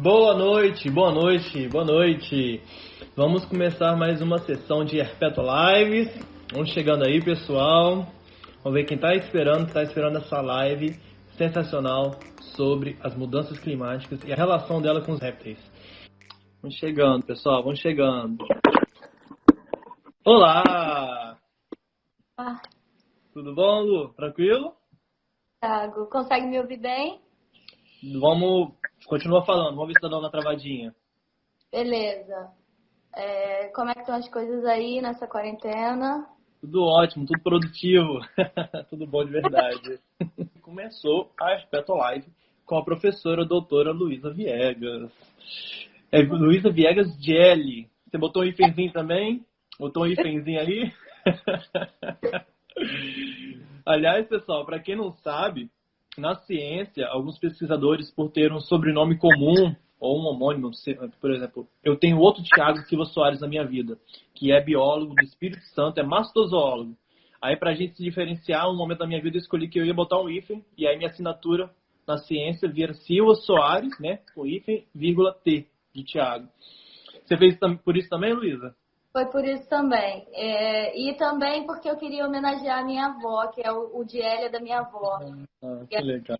Boa noite, boa noite, boa noite. Vamos começar mais uma sessão de Herpeto Lives. Vamos chegando aí, pessoal. Vamos ver quem está esperando essa live sensacional sobre as mudanças climáticas e a relação dela com os répteis. Vamos chegando, pessoal, vamos chegando. Olá! Tudo bom, Lu? Tranquilo? Thiago, consegue me ouvir bem? Vamos continuar falando, vamos ver se tá dando uma travadinha. Beleza. Como é que estão as coisas aí nessa quarentena? Tudo ótimo, tudo produtivo, tudo bom de verdade. Começou a Herpeto Live com a professora doutora Luísa Viegas. É Luísa Viegas Gelli. Você botou um hífenzinho também? Botou um hífenzinho aí? Aliás, pessoal, para quem não sabe, na ciência, alguns pesquisadores, por ter um sobrenome comum ou um homônimo, por exemplo, eu tenho outro Thiago Silva Soares na minha vida, que é biólogo do Espírito Santo, é mastozoólogo. Aí, pra gente se diferenciar, um momento da minha vida, eu escolhi que eu ia botar um hífen, e aí minha assinatura na ciência vira Silva Soares, né, com hífen, vírgula T, de Thiago. Você fez por isso também, Luísa? Foi por isso também. E também porque eu queria homenagear a minha avó, que é o Diélia da minha avó. Que legal.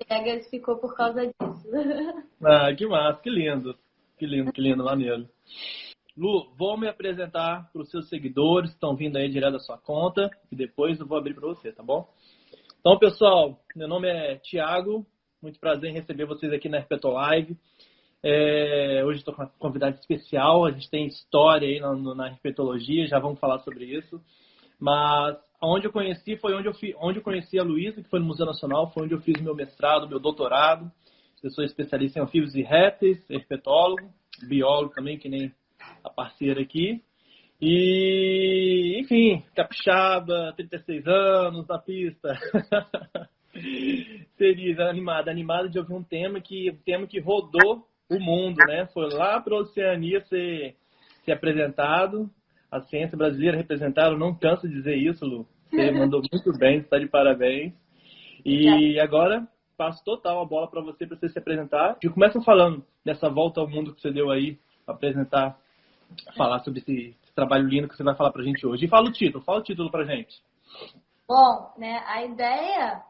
Viegas ficou por causa disso. Que massa, que lindo. Que lindo, maneiro. Lu, vou me apresentar para os seus seguidores que estão vindo aí direto da sua conta e depois eu vou abrir para você, tá bom? Então, pessoal, meu nome é Thiago, muito prazer em receber vocês aqui na Herpeto Live. Hoje estou com uma convidada especial, a gente tem história aí na herpetologia, já vamos falar sobre isso. Mas onde eu conheci foi onde eu conheci a Luísa, que foi no Museu Nacional, foi onde eu fiz meu mestrado, meu doutorado. Eu sou especialista em anfíbios e répteis, herpetólogo, biólogo também, que nem a parceira aqui. E, enfim, capixaba, 36 anos, na pista. Feliz, animada de ouvir um tema que rodou o mundo, né? Foi lá para a Oceania ser apresentado. A ciência brasileira representada, eu não canso de dizer isso, Lu. Você mandou muito bem, está de parabéns. E agora, passo total a bola para você se apresentar. E começa falando dessa volta ao mundo que você deu aí, apresentar, falar sobre esse trabalho lindo que você vai falar para a gente hoje. E fala o título para a gente. Bom, né, a ideia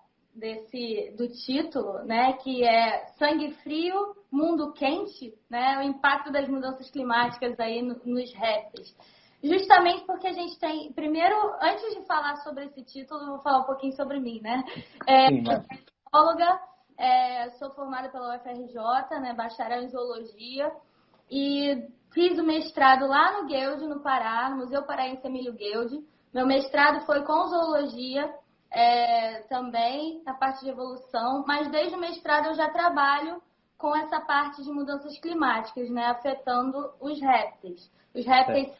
do título, né, que é Sangue Frio, Mundo Quente, né, o impacto das mudanças climáticas aí nos répteis. Justamente porque a gente tem... Primeiro, antes de falar sobre esse título, eu vou falar um pouquinho sobre mim, né? Sim, Eu sou bióloga, sou formada pela UFRJ, né, bacharel em zoologia, e fiz o mestrado lá no Guild, no Pará, no Museu Paraense Emílio Guild. Meu mestrado foi com zoologia, também, na parte de evolução, mas desde o mestrado eu já trabalho com essa parte de mudanças climáticas, né, afetando os répteis. Os répteis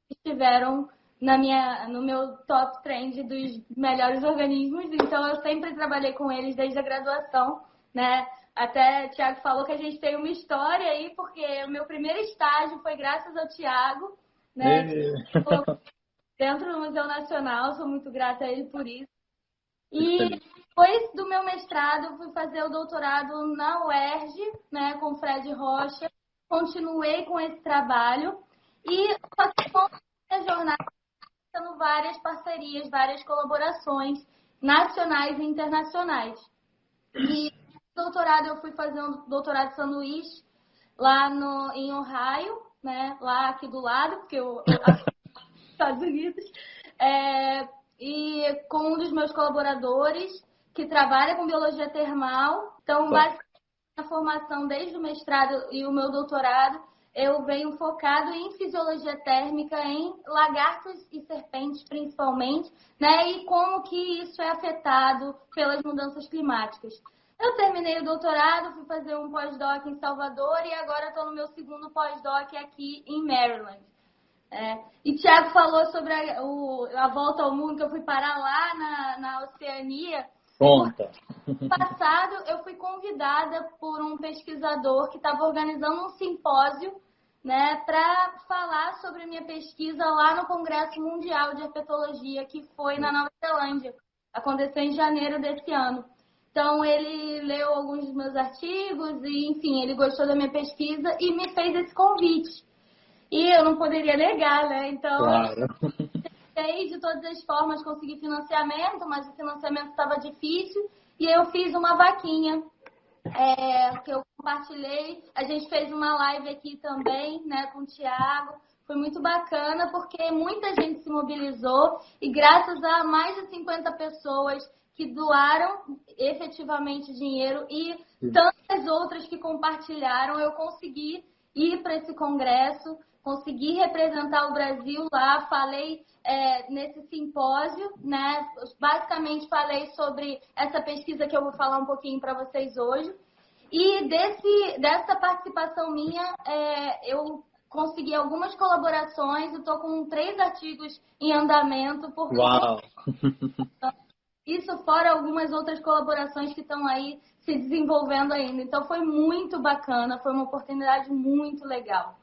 estiveram no meu top trend dos melhores organismos, então eu sempre trabalhei com eles desde a graduação, né? Até o Thiago falou que a gente tem uma história aí, porque o meu primeiro estágio foi graças ao Thiago, né? Que colocou dentro do Museu Nacional, sou muito grata a ele por isso. E depois do meu mestrado, fui fazer o doutorado na UERJ, né, com o Fred Rocha. Continuei com esse trabalho e passei a jornada tendo várias parcerias, várias colaborações nacionais e internacionais. E doutorado, eu fui fazer um doutorado sanduíche lá em Ohio, né, lá aqui do lado, porque eu Estados Unidos, e com um dos meus colaboradores que trabalha com biologia termal. Então, basicamente, a formação desde o mestrado e o meu doutorado, eu venho focado em fisiologia térmica, em lagartos e serpentes principalmente, né? E como que isso é afetado pelas mudanças climáticas. Eu terminei o doutorado, fui fazer um pós-doc em Salvador e agora estou no meu segundo pós-doc aqui em Maryland. E Thiago falou sobre a volta ao mundo, que eu fui parar lá na Oceania. Conta. No passado, eu fui convidada por um pesquisador que estava organizando um simpósio, né, para falar sobre minha pesquisa lá no Congresso Mundial de Herpetologia, que foi na Nova Zelândia. Aconteceu em janeiro desse ano. Então, ele leu alguns dos meus artigos e, enfim, ele gostou da minha pesquisa e me fez esse convite. E eu não poderia negar, né? Então, Claro. tentei de todas as formas conseguir financiamento, mas o financiamento estava difícil. E eu fiz uma vaquinha que eu compartilhei. A gente fez uma live aqui também, né, com o Thiago. Foi muito bacana porque muita gente se mobilizou e graças a mais de 50 pessoas que doaram efetivamente dinheiro e tantas outras que compartilharam, eu consegui ir para esse congresso, consegui representar o Brasil lá, falei nesse simpósio, né? Basicamente falei sobre essa pesquisa que eu vou falar um pouquinho para vocês hoje. E dessa participação minha, eu consegui algumas colaborações, eu estou com 3 artigos em andamento. Uau! Isso fora algumas outras colaborações que estão aí se desenvolvendo ainda. Então foi muito bacana, foi uma oportunidade muito legal.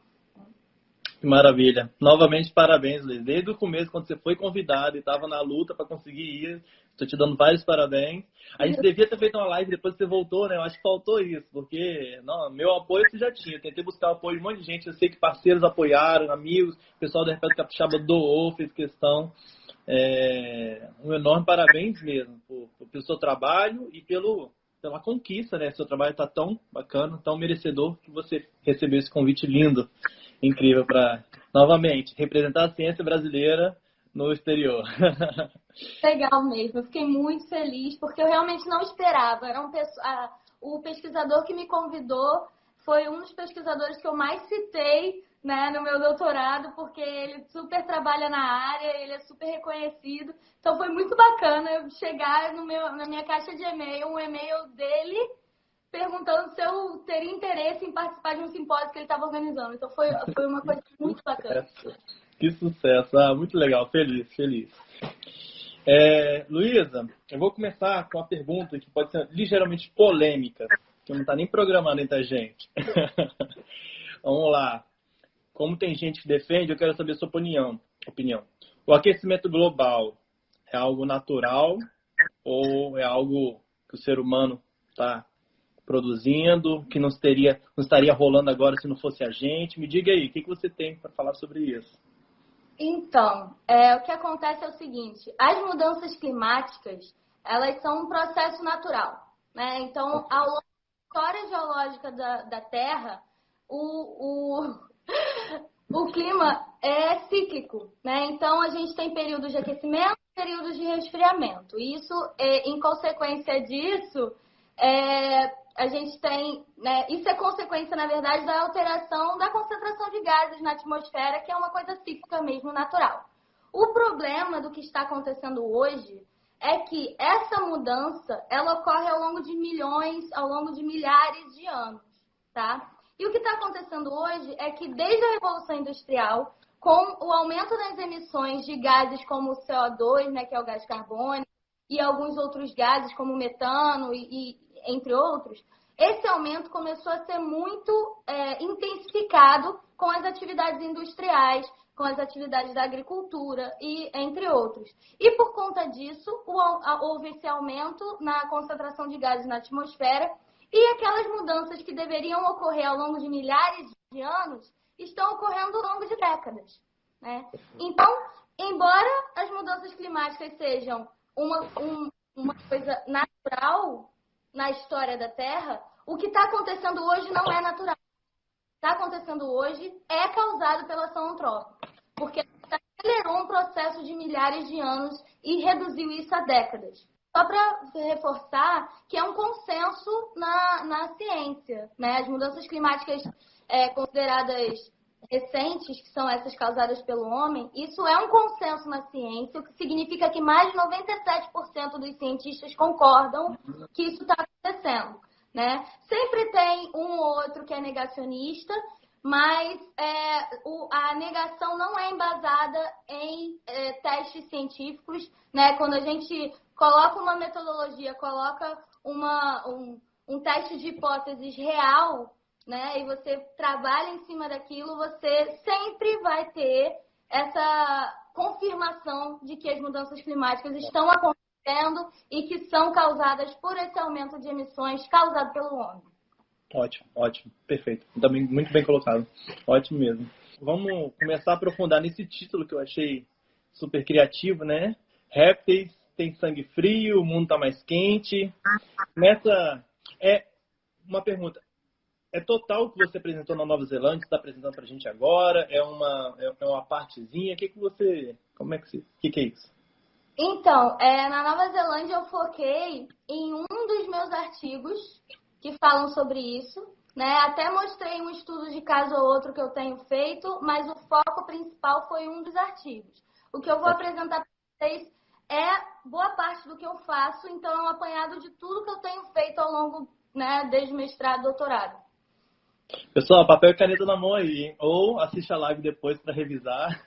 Que maravilha. Novamente, parabéns, Liz. Desde o começo, quando você foi convidada e estava na luta para conseguir ir, estou te dando vários parabéns. A gente devia ter feito uma live depois que você voltou, né? Eu acho que faltou isso, porque não, meu apoio você já tinha. Eu tentei buscar o apoio de um monte de gente. Eu sei que parceiros apoiaram, amigos, o pessoal da República Capixaba doou, fez questão. Um enorme parabéns mesmo pelo seu trabalho e pela conquista, né? Seu trabalho está tão bacana, tão merecedor que você recebeu esse convite lindo. Incrível para, novamente, representar a ciência brasileira no exterior. Legal mesmo, eu fiquei muito feliz, porque eu realmente não esperava. O pesquisador que me convidou foi um dos pesquisadores que eu mais citei, né, no meu doutorado, porque ele super trabalha na área, ele é super reconhecido. Então foi muito bacana eu chegar na minha caixa de e-mail, um e-mail dele, perguntando se eu teria interesse em participar de um simpósio que ele estava organizando. Então foi uma coisa muito bacana. Que sucesso. Muito legal. Feliz. Luísa, eu vou começar com uma pergunta que pode ser ligeiramente polêmica, que não está nem programada entre a gente. Vamos lá. Como tem gente que defende, eu quero saber a sua opinião. O aquecimento global é algo natural ou é algo que o ser humano está produzindo, que não estaria rolando agora se não fosse a gente? Me diga aí, o que você tem para falar sobre isso? Então, o que acontece é o seguinte, as mudanças climáticas, elas são um processo natural, né? Então, ao longo da história geológica da Terra, o clima é cíclico, né? Então, a gente tem períodos de aquecimento, períodos de resfriamento. E isso, em consequência disso, a gente tem, né, isso é consequência, na verdade, da alteração da concentração de gases na atmosfera, que é uma coisa cíclica mesmo, natural. O problema do que está acontecendo hoje é que essa mudança, ela ocorre ao longo de milhares de anos, tá? E o que está acontecendo hoje é que desde a Revolução Industrial, com o aumento das emissões de gases como o CO2, né, que é o gás carbônico, e alguns outros gases como o metano e entre outros, esse aumento começou a ser muito intensificado com as atividades industriais, com as atividades da agricultura e entre outros. E por conta disso, houve esse aumento na concentração de gases na atmosfera e aquelas mudanças que deveriam ocorrer ao longo de milhares de anos estão ocorrendo ao longo de décadas, né? Então, embora as mudanças climáticas sejam uma coisa natural na história da Terra, o que está acontecendo hoje não é natural. O que está acontecendo hoje é causado pela ação antrópica, porque acelerou um processo de milhares de anos e reduziu isso a décadas. Só para reforçar que é um consenso na ciência, né? As mudanças climáticas consideradas recentes, que são essas causadas pelo homem, isso é um consenso na ciência, o que significa que mais de 97% dos cientistas concordam que isso está acontecendo, né? Sempre tem um ou outro que é negacionista, mas a negação não é embasada em testes científicos, né? Quando a gente coloca uma metodologia, coloca um teste de hipóteses real, né, e você trabalha em cima daquilo, você sempre vai ter essa confirmação de que as mudanças climáticas estão acontecendo acontecendo e que são causadas por esse aumento de emissões causado pelo homem. Ótimo, ótimo, perfeito. Também muito bem colocado. Ótimo mesmo. Vamos começar a aprofundar nesse título que eu achei super criativo, né? Répteis têm sangue frio, o mundo tá mais quente. Nessa, uma pergunta. É total o que você apresentou na Nova Zelândia, está apresentando pra gente agora? É uma partezinha? O que é isso? Então, na Nova Zelândia eu foquei em um dos meus artigos que falam sobre isso, né? Até mostrei um estudo de caso ou outro que eu tenho feito, mas o foco principal foi um dos artigos. O que eu vou apresentar para vocês é boa parte do que eu faço, então é um apanhado de tudo que eu tenho feito ao longo, né, desde mestrado e doutorado. Pessoal, papel e caneta na mão aí, hein? Ou assiste a live depois para revisar.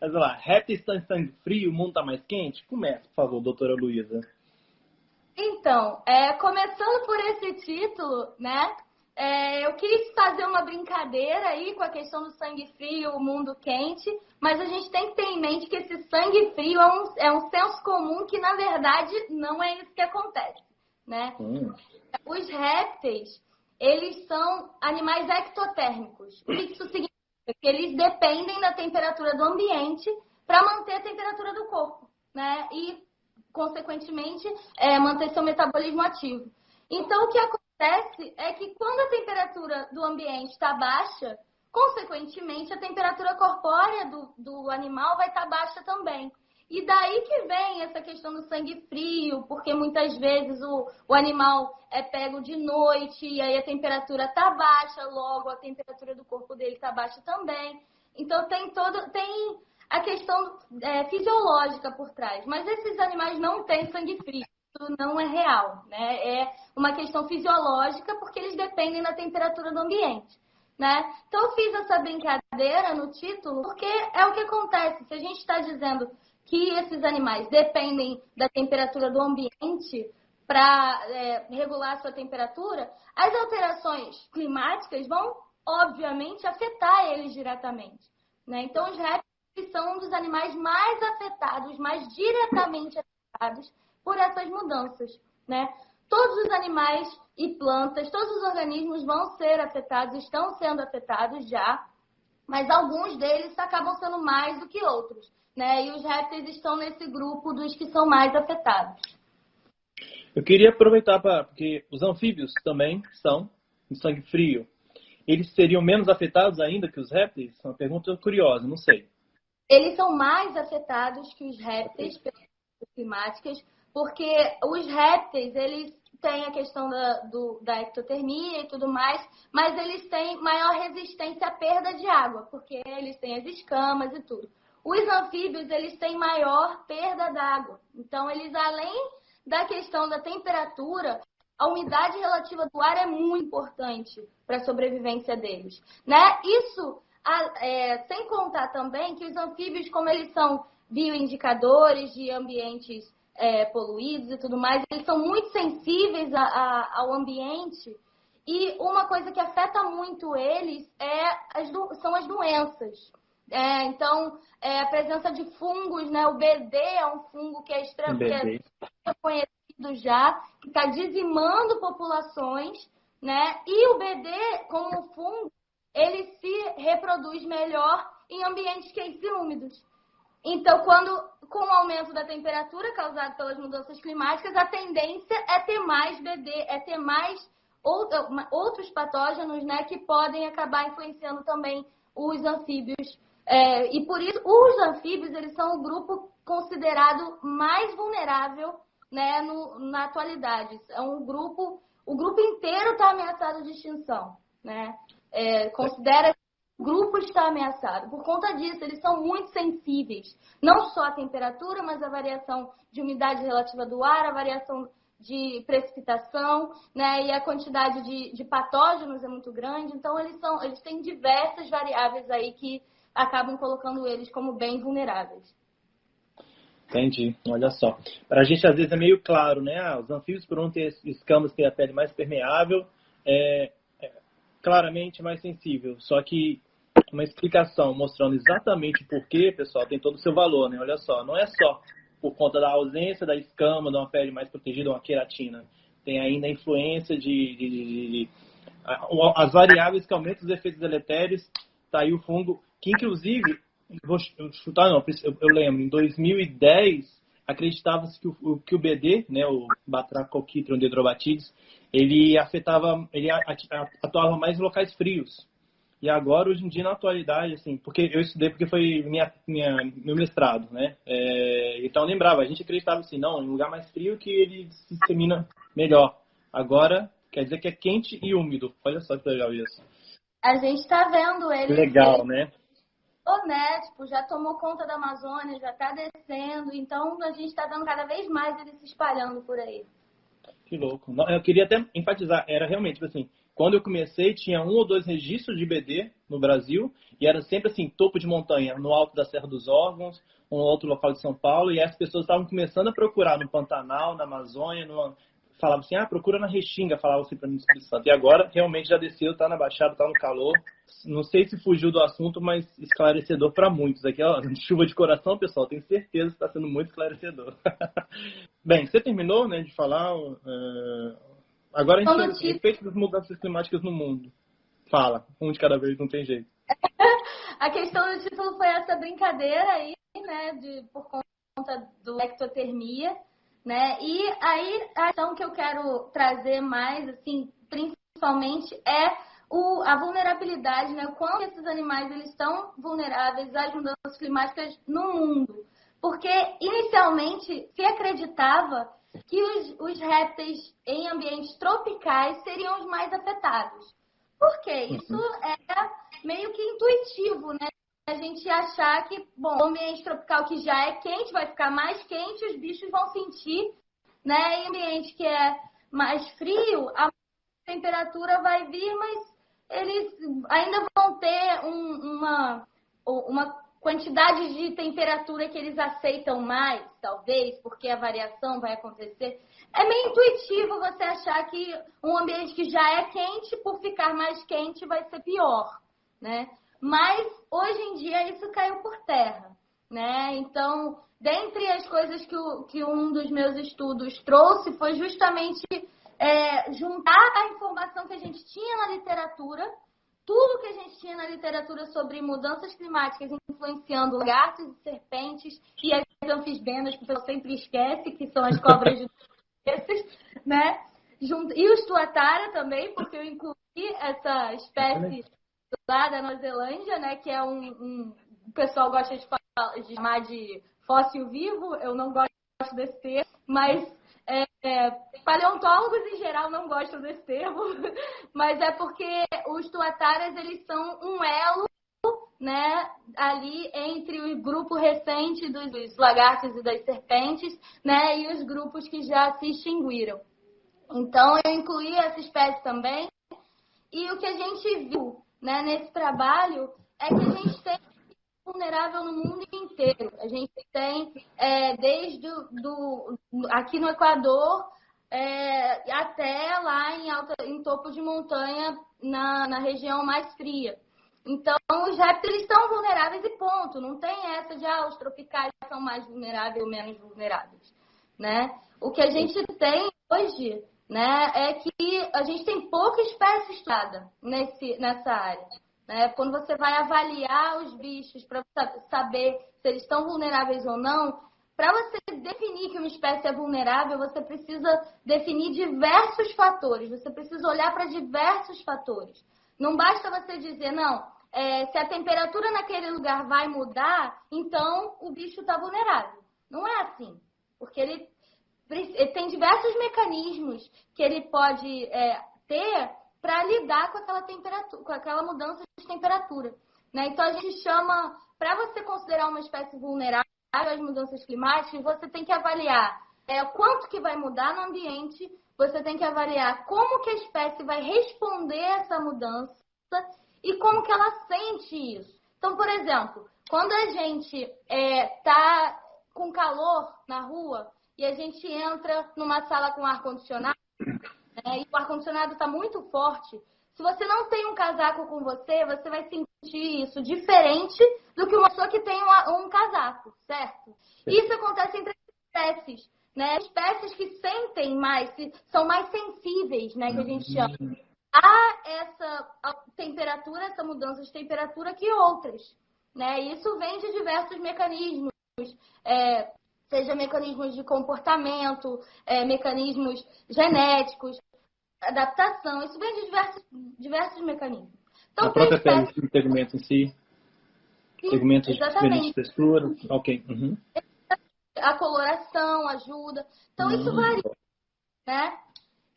Mas, lá, répteis estão em sangue frio, o mundo tá mais quente? Começa, por favor, doutora Luísa. Então, começando por esse título, né? Eu quis fazer uma brincadeira aí com a questão do sangue frio, o mundo quente, mas a gente tem que ter em mente que esse sangue frio é um senso comum que, na verdade, não é isso que acontece, né? Os répteis, eles são animais ectotérmicos. O que isso significa? Que eles dependem da temperatura do ambiente para manter a temperatura do corpo, né? E, consequentemente, manter seu metabolismo ativo. Então, o que acontece é que quando a temperatura do ambiente está baixa, consequentemente, a temperatura corpórea do animal vai estar baixa também. E daí que vem essa questão do sangue frio, porque muitas vezes o animal é pego de noite e aí a temperatura está baixa, logo a temperatura do corpo dele está baixa também. Então tem a questão fisiológica por trás. Mas esses animais não têm sangue frio, isso não é real, né? É uma questão fisiológica porque eles dependem da temperatura do ambiente. Né? Então eu fiz essa brincadeira no título porque é o que acontece. Se a gente está dizendo que esses animais dependem da temperatura do ambiente para regular a sua temperatura, as alterações climáticas vão, obviamente, afetar eles diretamente. Né? Então, os répteis são um dos animais mais afetados, mais diretamente afetados por essas mudanças. Né? Todos os animais e plantas, todos os organismos vão ser afetados, estão sendo afetados já, mas alguns deles acabam sendo mais do que outros. Né? E os répteis estão nesse grupo dos que são mais afetados. Eu queria aproveitar porque os anfíbios também são em sangue frio. Eles seriam menos afetados ainda que os répteis? É uma pergunta curiosa, não sei. Eles são mais afetados que os répteis pelas mudanças climáticas, porque os répteis, eles têm a questão da ectotermia e tudo mais, mas eles têm maior resistência à perda de água, porque eles têm as escamas e tudo. Os anfíbios, eles têm maior perda d'água. Então, eles, além da questão da temperatura, a umidade relativa do ar é muito importante para a sobrevivência deles. Né? Isso, sem contar também que os anfíbios, como eles são bioindicadores de ambientes poluídos e tudo mais, eles são muito sensíveis ao ambiente. E uma coisa que afeta muito eles são as doenças. Então, a presença de fungos, né? O BD é um fungo que é extremamente conhecido já, que está dizimando populações, né? E o BD, como fungo, ele se reproduz melhor em ambientes quentes e úmidos. Então, com o aumento da temperatura causado pelas mudanças climáticas, a tendência é ter mais BD, é ter mais outros patógenos, né? Que podem acabar influenciando também os anfíbios. E por isso, os anfíbios, eles são o grupo considerado mais vulnerável, né, na atualidade. É o grupo inteiro está ameaçado de extinção. Né? Considera que o grupo está ameaçado. Por conta disso, eles são muito sensíveis. Não só à temperatura, mas à variação de umidade relativa do ar, à variação de precipitação, né? E a quantidade de patógenos é muito grande. Então, eles têm diversas variáveis aí que acabam colocando eles como bem vulneráveis. Entendi, olha só. Para a gente, às vezes, é meio claro, né? Os anfíbios, por não ter escamas, ter a pele mais permeável, claramente mais sensível. Só que uma explicação mostrando exatamente o porquê, pessoal, tem todo o seu valor, né? Olha só, não é só por conta da ausência da escama, de uma pele mais protegida, uma queratina. Tem ainda a influência as variáveis que aumentam os efeitos deletérios. Tá aí o fungo, que inclusive, vou chutar não, eu lembro, em 2010, acreditava-se que o BD, né, o Batrachochitrium dendrobatides, ele atuava mais em locais frios. E agora, hoje em dia, na atualidade, assim, porque eu estudei porque foi meu mestrado, né? Então, eu lembrava, a gente acreditava assim, não, em um lugar mais frio que ele se dissemina melhor. Agora, quer dizer que é quente e úmido. Olha só que legal isso. A gente tá vendo Legal, né? Né? Tipo, já tomou conta da Amazônia, já tá descendo. Então, a gente tá vendo cada vez mais ele se espalhando por aí. Que louco. Eu queria até enfatizar, era realmente, tipo assim, quando eu comecei, tinha 1 ou 2 registros de BD no Brasil, e era sempre assim, topo de montanha, no alto da Serra dos Órgãos, um outro local de São Paulo, e as pessoas estavam começando a procurar no Pantanal, na Amazônia, falavam assim, procura na Restinga, falavam assim para mim no Espírito Santo. E agora, realmente, já desceu, tá na Baixada, tá no calor. Não sei se fugiu do assunto, mas esclarecedor para muitos. Aqui, ó, chuva de coração, pessoal, tenho certeza que está sendo muito esclarecedor. Bem, você terminou, né, de falar... Agora a gente tem efeito das mudanças climáticas no mundo. Fala, um de cada vez, não tem jeito. A questão do título foi essa brincadeira aí, né, por conta do ectotermia, né? E aí a questão que eu quero trazer mais, assim, principalmente é a vulnerabilidade, né? Quando esses animais eles estão vulneráveis às mudanças climáticas no mundo. Porque inicialmente se acreditava que os répteis em ambientes tropicais seriam os mais afetados. Por quê? Isso é meio que intuitivo, né? A gente achar que, bom, o ambiente tropical que já é quente vai ficar mais quente, os bichos vão sentir, né? Em ambiente que é mais frio, a temperatura vai vir, mas eles ainda vão ter uma quantidade de temperatura que eles aceitam mais, talvez, porque a variação vai acontecer. É meio intuitivo você achar que um ambiente que já é quente, por ficar mais quente, vai ser pior, né? Mas, hoje em dia, isso caiu por terra, né? Então, dentre as coisas que um dos meus estudos trouxe, foi justamente juntar a informação que a gente tinha na literatura, tudo que a gente tinha na literatura sobre mudanças climáticas influenciando lagartos e serpentes e as anfisbenas, que o pessoal sempre esquece, que são as cobras de né? E os tuatara também, porque eu incluí essa espécie lá da Nova Zelândia, né? Que é o pessoal gosta de chamar de fóssil vivo. Eu não gosto desse termo, mas paleontólogos em geral não gostam desse termo, mas é porque os tuataras eles são um elo, né, ali entre o grupo recente dos lagartos e das serpentes, né, e os grupos que já se extinguiram. Então, eu incluí essa espécie também. E o que a gente viu, né, nesse trabalho é que a gente tem vulnerável no mundo inteiro. A gente tem desde aqui no Equador até lá em topo de montanha na região mais fria. Então, os répteis estão vulneráveis e ponto. Não tem essa de os tropicais são mais vulneráveis ou menos vulneráveis, né? O que a gente tem hoje, né, é que a gente tem pouca espécie estudada nessa área. Né? Quando você vai avaliar os bichos para saber se eles estão vulneráveis ou não, para você definir que uma espécie é vulnerável, você precisa definir diversos fatores. Você precisa olhar para diversos fatores. Não basta você dizer, não, se a temperatura naquele lugar vai mudar, então o bicho está vulnerável. Não é assim. Porque ele tem diversos mecanismos que ele pode ter para lidar com aquela temperatura, com aquela mudança de temperatura. Né? Então, a gente chama, para você considerar uma espécie vulnerável às mudanças climáticas, você tem que avaliar quanto que vai mudar no ambiente, você tem que avaliar como que a espécie vai responder a essa mudança e como que ela sente isso. Então, por exemplo, quando a gente está com calor na rua e a gente entra numa sala com ar-condicionado, e o ar-condicionado está muito forte, se você não tem um casaco com você, você vai sentir isso diferente do que uma pessoa que tem um casaco, certo? Isso acontece entre espécies, né? Espécies que sentem mais, são mais sensíveis, né? Que a gente chama. Há essa temperatura, essa mudança de temperatura que outras, né? Isso vem de diversos mecanismos, seja mecanismos de comportamento, mecanismos genéticos, adaptação, isso vem de diversos mecanismos. Então, a própria pele, o pigmento em si, pigmentos diferentes de textura, ok. Uhum. A coloração ajuda, então isso varia, né?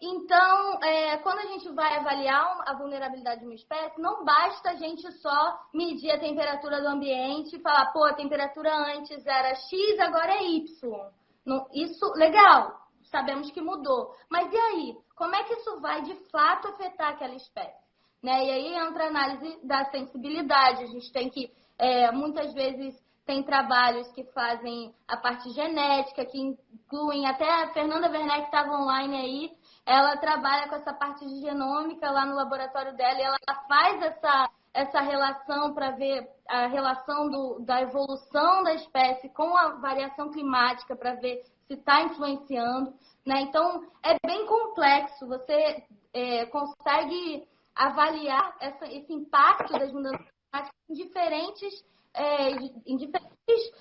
Então, quando a gente vai avaliar a vulnerabilidade de uma espécie, não basta a gente só medir a temperatura do ambiente e falar, pô, a temperatura antes era X, agora é Y. Não, isso, legal, sabemos que mudou. Mas e aí? Como é que isso vai, de fato, afetar aquela espécie? Né? E aí entra a análise da sensibilidade. A gente tem que, muitas vezes, tem trabalhos que fazem a parte genética, que incluem até a Fernanda Werneck, que estava online aí, ela trabalha com essa parte de genômica lá no laboratório dela e ela faz essa relação para ver a relação da evolução da espécie com a variação climática para ver se está influenciando, né? Então, é bem complexo. Você consegue avaliar esse impacto das mudanças climáticas em diferentes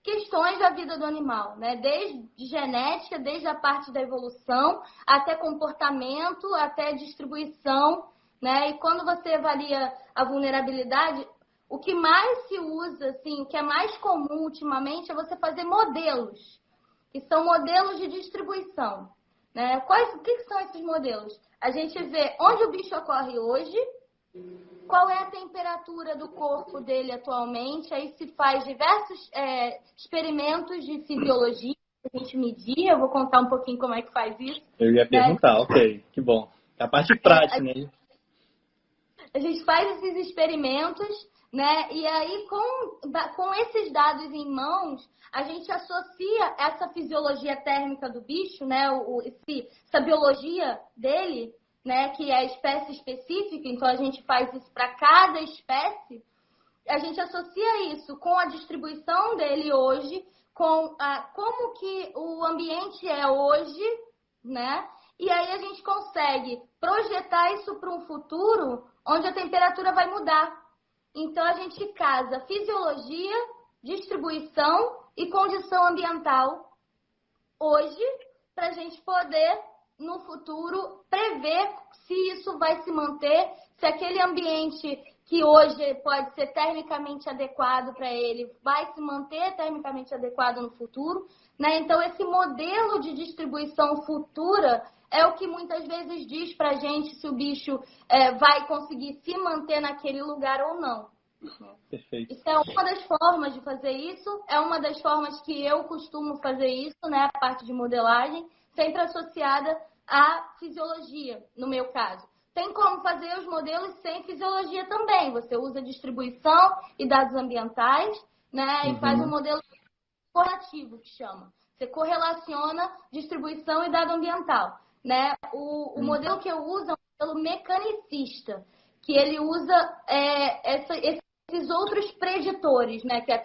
questões da vida do animal, né? Desde genética, desde a parte da evolução, até comportamento, até distribuição, né? E quando você avalia a vulnerabilidade, o que mais se usa, assim, o que é mais comum ultimamente é você fazer modelos, que são modelos de distribuição, né? O que são esses modelos? A gente vê onde o bicho ocorre hoje, qual é a temperatura do corpo dele atualmente, aí se faz diversos experimentos de fisiologia que a gente medir, eu vou contar um pouquinho como é que faz isso. Eu ia perguntar, ok, que bom. A parte prática, né? A gente faz esses experimentos, né? E aí com esses dados em mãos, a gente associa essa fisiologia térmica do bicho, né? Essa biologia dele, né, que é a espécie específica, então a gente faz isso para cada espécie, a gente associa isso com a distribuição dele hoje, com como que o ambiente é hoje, né? E aí a gente consegue projetar isso para um futuro onde a temperatura vai mudar. Então a gente casa fisiologia, distribuição e condição ambiental hoje para a gente poder no futuro prever se isso vai se manter, se aquele ambiente que hoje pode ser termicamente adequado para ele vai se manter termicamente adequado no futuro, né? Então esse modelo de distribuição futura é o que muitas vezes diz para a gente se o bicho vai conseguir se manter naquele lugar ou não. Perfeito. Isso é uma das formas de fazer isso, é uma das formas que eu costumo fazer isso, né? A parte de modelagem, sempre associada à fisiologia, no meu caso. Tem como fazer os modelos sem fisiologia também. Você usa distribuição e dados ambientais, né? E faz um modelo correlativo, que chama. Você correlaciona distribuição e dado ambiental, né? O modelo que eu uso é um modelo mecanicista, que ele usa esses outros preditores, né? Que é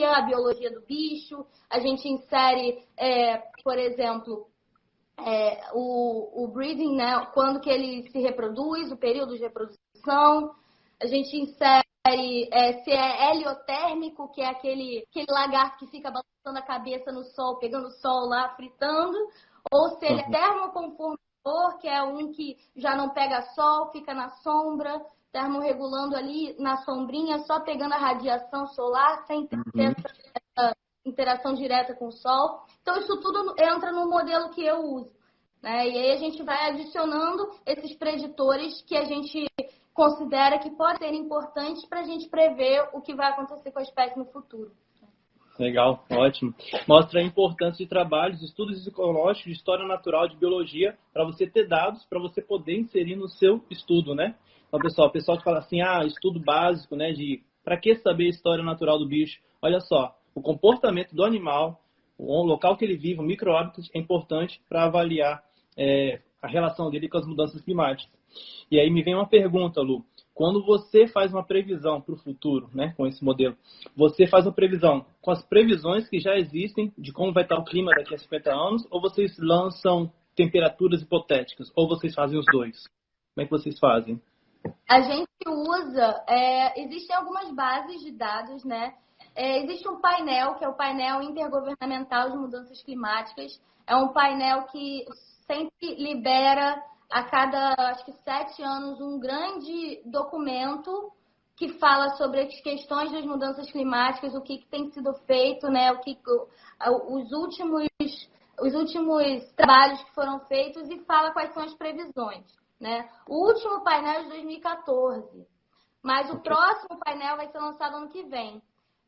a biologia do bicho. A gente insere, por exemplo, o breeding, né? Quando que ele se reproduz, o período de reprodução. A gente insere se é heliotérmico, que é aquele lagarto que fica balançando a cabeça no sol, pegando o sol lá, fritando, ou se ele é termoconformador, que é um que já não pega sol, fica na sombra, termorregulando ali na sombrinha, só pegando a radiação solar, sem ter essa interação direta com o sol. Então, isso tudo entra no modelo que eu uso, né? E aí a gente vai adicionando esses preditores que a gente considera que podem ser importantes para a gente prever o que vai acontecer com a espécie no futuro. Legal, ótimo. Mostra a importância de trabalhos, estudos ecológicos, de história natural, de biologia, para você ter dados, para você poder inserir no seu estudo, né? Então, pessoal, o pessoal que fala assim, estudo básico, né, de para que saber a história natural do bicho? Olha só, o comportamento do animal, o local que ele vive, o micro-hábitos é importante para avaliar a relação dele com as mudanças climáticas. E aí me vem uma pergunta, Lu. Quando você faz uma previsão para o futuro, né, com esse modelo, você faz uma previsão com as previsões que já existem de como vai estar o clima daqui a 50 anos, ou vocês lançam temperaturas hipotéticas, ou vocês fazem os dois? Como é que vocês fazem? A gente usa, existem algumas bases de dados, né? Existe um painel, que é o painel intergovernamental de mudanças climáticas. É um painel que sempre libera a cada, acho que 7 anos, um grande documento que fala sobre as questões das mudanças climáticas, o que tem sido feito, né? Os últimos trabalhos que foram feitos e fala quais são as previsões, né? O último painel é de 2014, mas o próximo painel vai ser lançado ano que vem.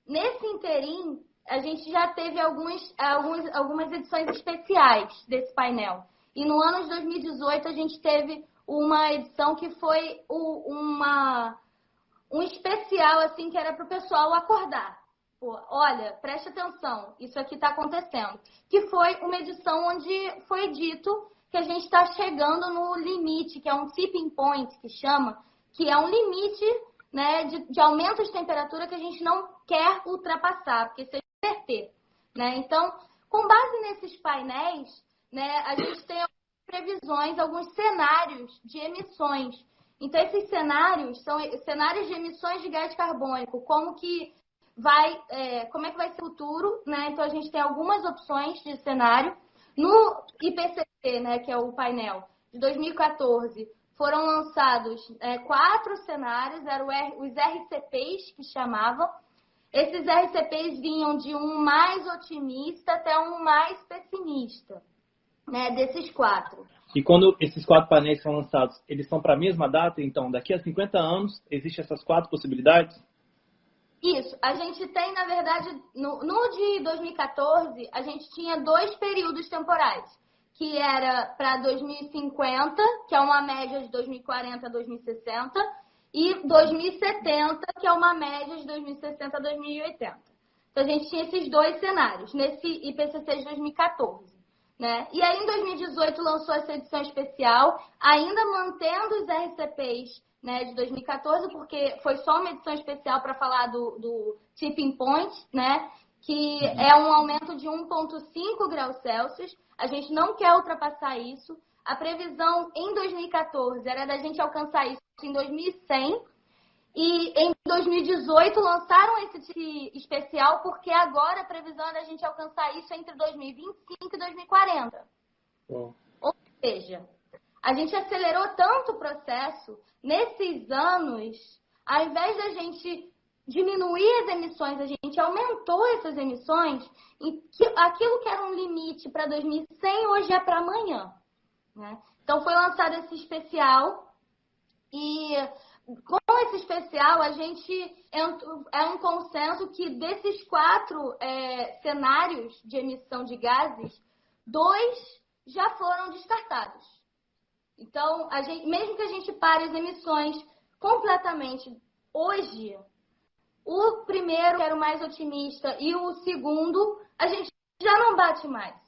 Nesse interim, a gente já teve algumas edições especiais desse painel. E no ano de 2018 a gente teve uma edição que foi um especial, assim, que era para o pessoal acordar. Pô, olha, preste atenção, isso aqui está acontecendo. Que foi uma edição onde foi dito que a gente está chegando no limite, que é um tipping point, que chama, que é um limite, né, de aumento de temperatura que a gente não quer ultrapassar, porque isso é inverter, né? Então, com base nesses painéis, né, a gente tem previsões, alguns cenários de emissões. Então, esses cenários são cenários de emissões de gás carbônico, como é que vai ser o futuro, né? Então, a gente tem algumas opções de cenário. No IPCC, né, que é o painel de 2014, foram lançados 4 cenários, eram os RCPs que chamavam. Esses RCPs vinham de um mais otimista até um mais pessimista, né, desses 4. E quando esses 4 painéis são lançados, eles são para a mesma data? Então, daqui a 50 anos, existem essas 4 possibilidades? Isso. A gente tem, na verdade, no de 2014, a gente tinha 2 períodos temporais, que era para 2050, que é uma média de 2040 a 2060, e 2070, que é uma média de 2060 a 2080. Então, a gente tinha esses 2 cenários, nesse IPCC de 2014. Né? E aí, em 2018, lançou essa edição especial, ainda mantendo os RCPs, né, de 2014, porque foi só uma edição especial para falar do tipping point, né, que é um aumento de 1,5 graus Celsius. A gente não quer ultrapassar isso. A previsão em 2014 era da gente alcançar isso em 2100. E em 2018 lançaram esse especial, porque agora a previsão é da gente alcançar isso entre 2025 e 2040. Ou seja, a gente acelerou tanto o processo nesses anos, ao invés da gente diminuir as emissões, a gente aumentou essas emissões, e aquilo que era um limite para 2100 hoje é para amanhã, né? Então foi lançado esse especial e com esse especial, a gente é um consenso que desses 4 cenários de emissão de gases, 2 já foram descartados. Então, mesmo que a gente pare as emissões completamente hoje, o primeiro, que era o mais otimista, e o segundo, a gente já não bate mais.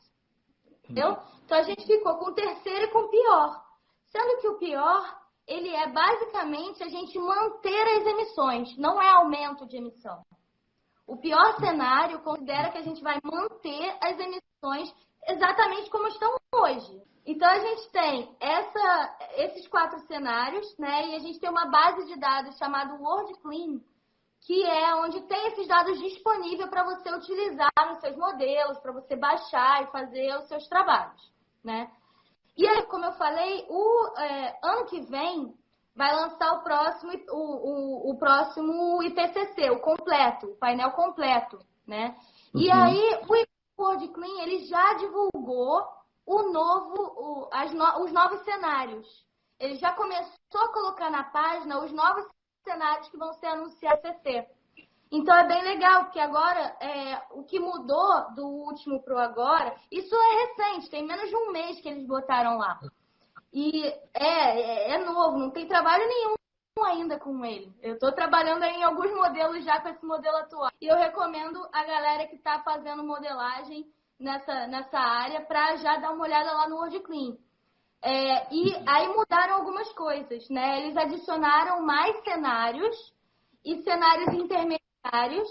Entendeu? Então, a gente ficou com o terceiro e com o pior. Sendo que o pior, ele é basicamente a gente manter as emissões, não é aumento de emissão. O pior cenário considera que a gente vai manter as emissões exatamente como estão hoje. Então, a gente tem esses 4 cenários, né? E a gente tem uma base de dados chamada World Clean, que é onde tem esses dados disponíveis para você utilizar nos seus modelos, para você baixar e fazer os seus trabalhos, né? E aí, como eu falei, ano que vem vai lançar o próximo IPCC, o completo, o painel completo, né? Uhum. E aí, o World Clean, ele já divulgou os novos cenários. Ele já começou a colocar na página os novos cenários que vão ser anunciados no IPCC. Então, é bem legal, porque agora, o que mudou do último para o agora, isso é recente, tem menos de um mês que eles botaram lá. E é novo, não tem trabalho nenhum ainda com ele. Eu estou trabalhando em alguns modelos já com esse modelo atual. E eu recomendo a galera que está fazendo modelagem nessa área para já dar uma olhada lá no World Clean. E aí mudaram algumas coisas, né? Eles adicionaram mais cenários e cenários intermediários.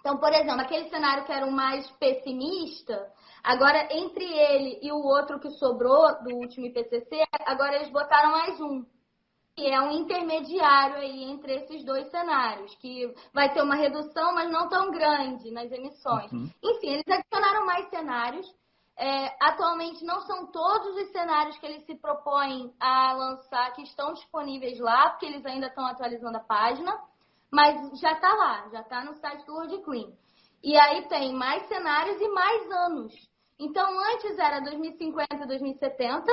Então, por exemplo, aquele cenário que era o mais pessimista, agora entre ele e o outro que sobrou do último IPCC, agora eles botaram mais um, que é um intermediário aí entre esses dois cenários, que vai ter uma redução, mas não tão grande nas emissões. Enfim, eles adicionaram mais cenários. Atualmente não são todos os cenários que eles se propõem a lançar que estão disponíveis lá, porque eles ainda estão atualizando a página, mas já está lá, já está no site do World Clean. E aí tem mais cenários e mais anos. Então, antes era 2050 e 2070,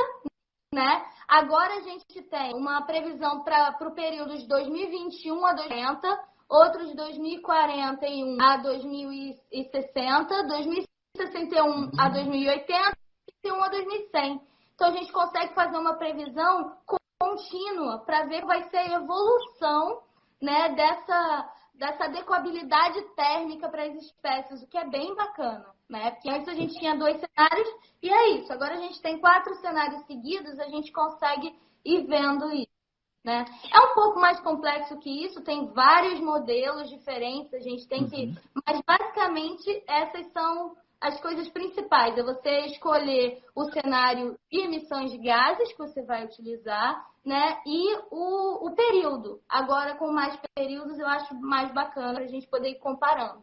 né? Agora a gente tem uma previsão para o período de 2021 a 2040, outros de 2041 a 2060, 2061 a 2080 e 2061 a 2100. Então, a gente consegue fazer uma previsão contínua para ver qual vai ser a evolução, né, dessa adequabilidade térmica para as espécies, o que é bem bacana, né? Porque antes a gente tinha 2 cenários e é isso. Agora a gente tem 4 cenários seguidos, a gente consegue ir vendo isso, né? É um pouco mais complexo que isso, tem vários modelos diferentes, a gente tem que... Mas basicamente essas são as coisas principais. É você escolher o cenário de emissões de gases que você vai utilizar, né? E o período. Agora, com mais períodos, eu acho mais bacana a gente poder ir comparando.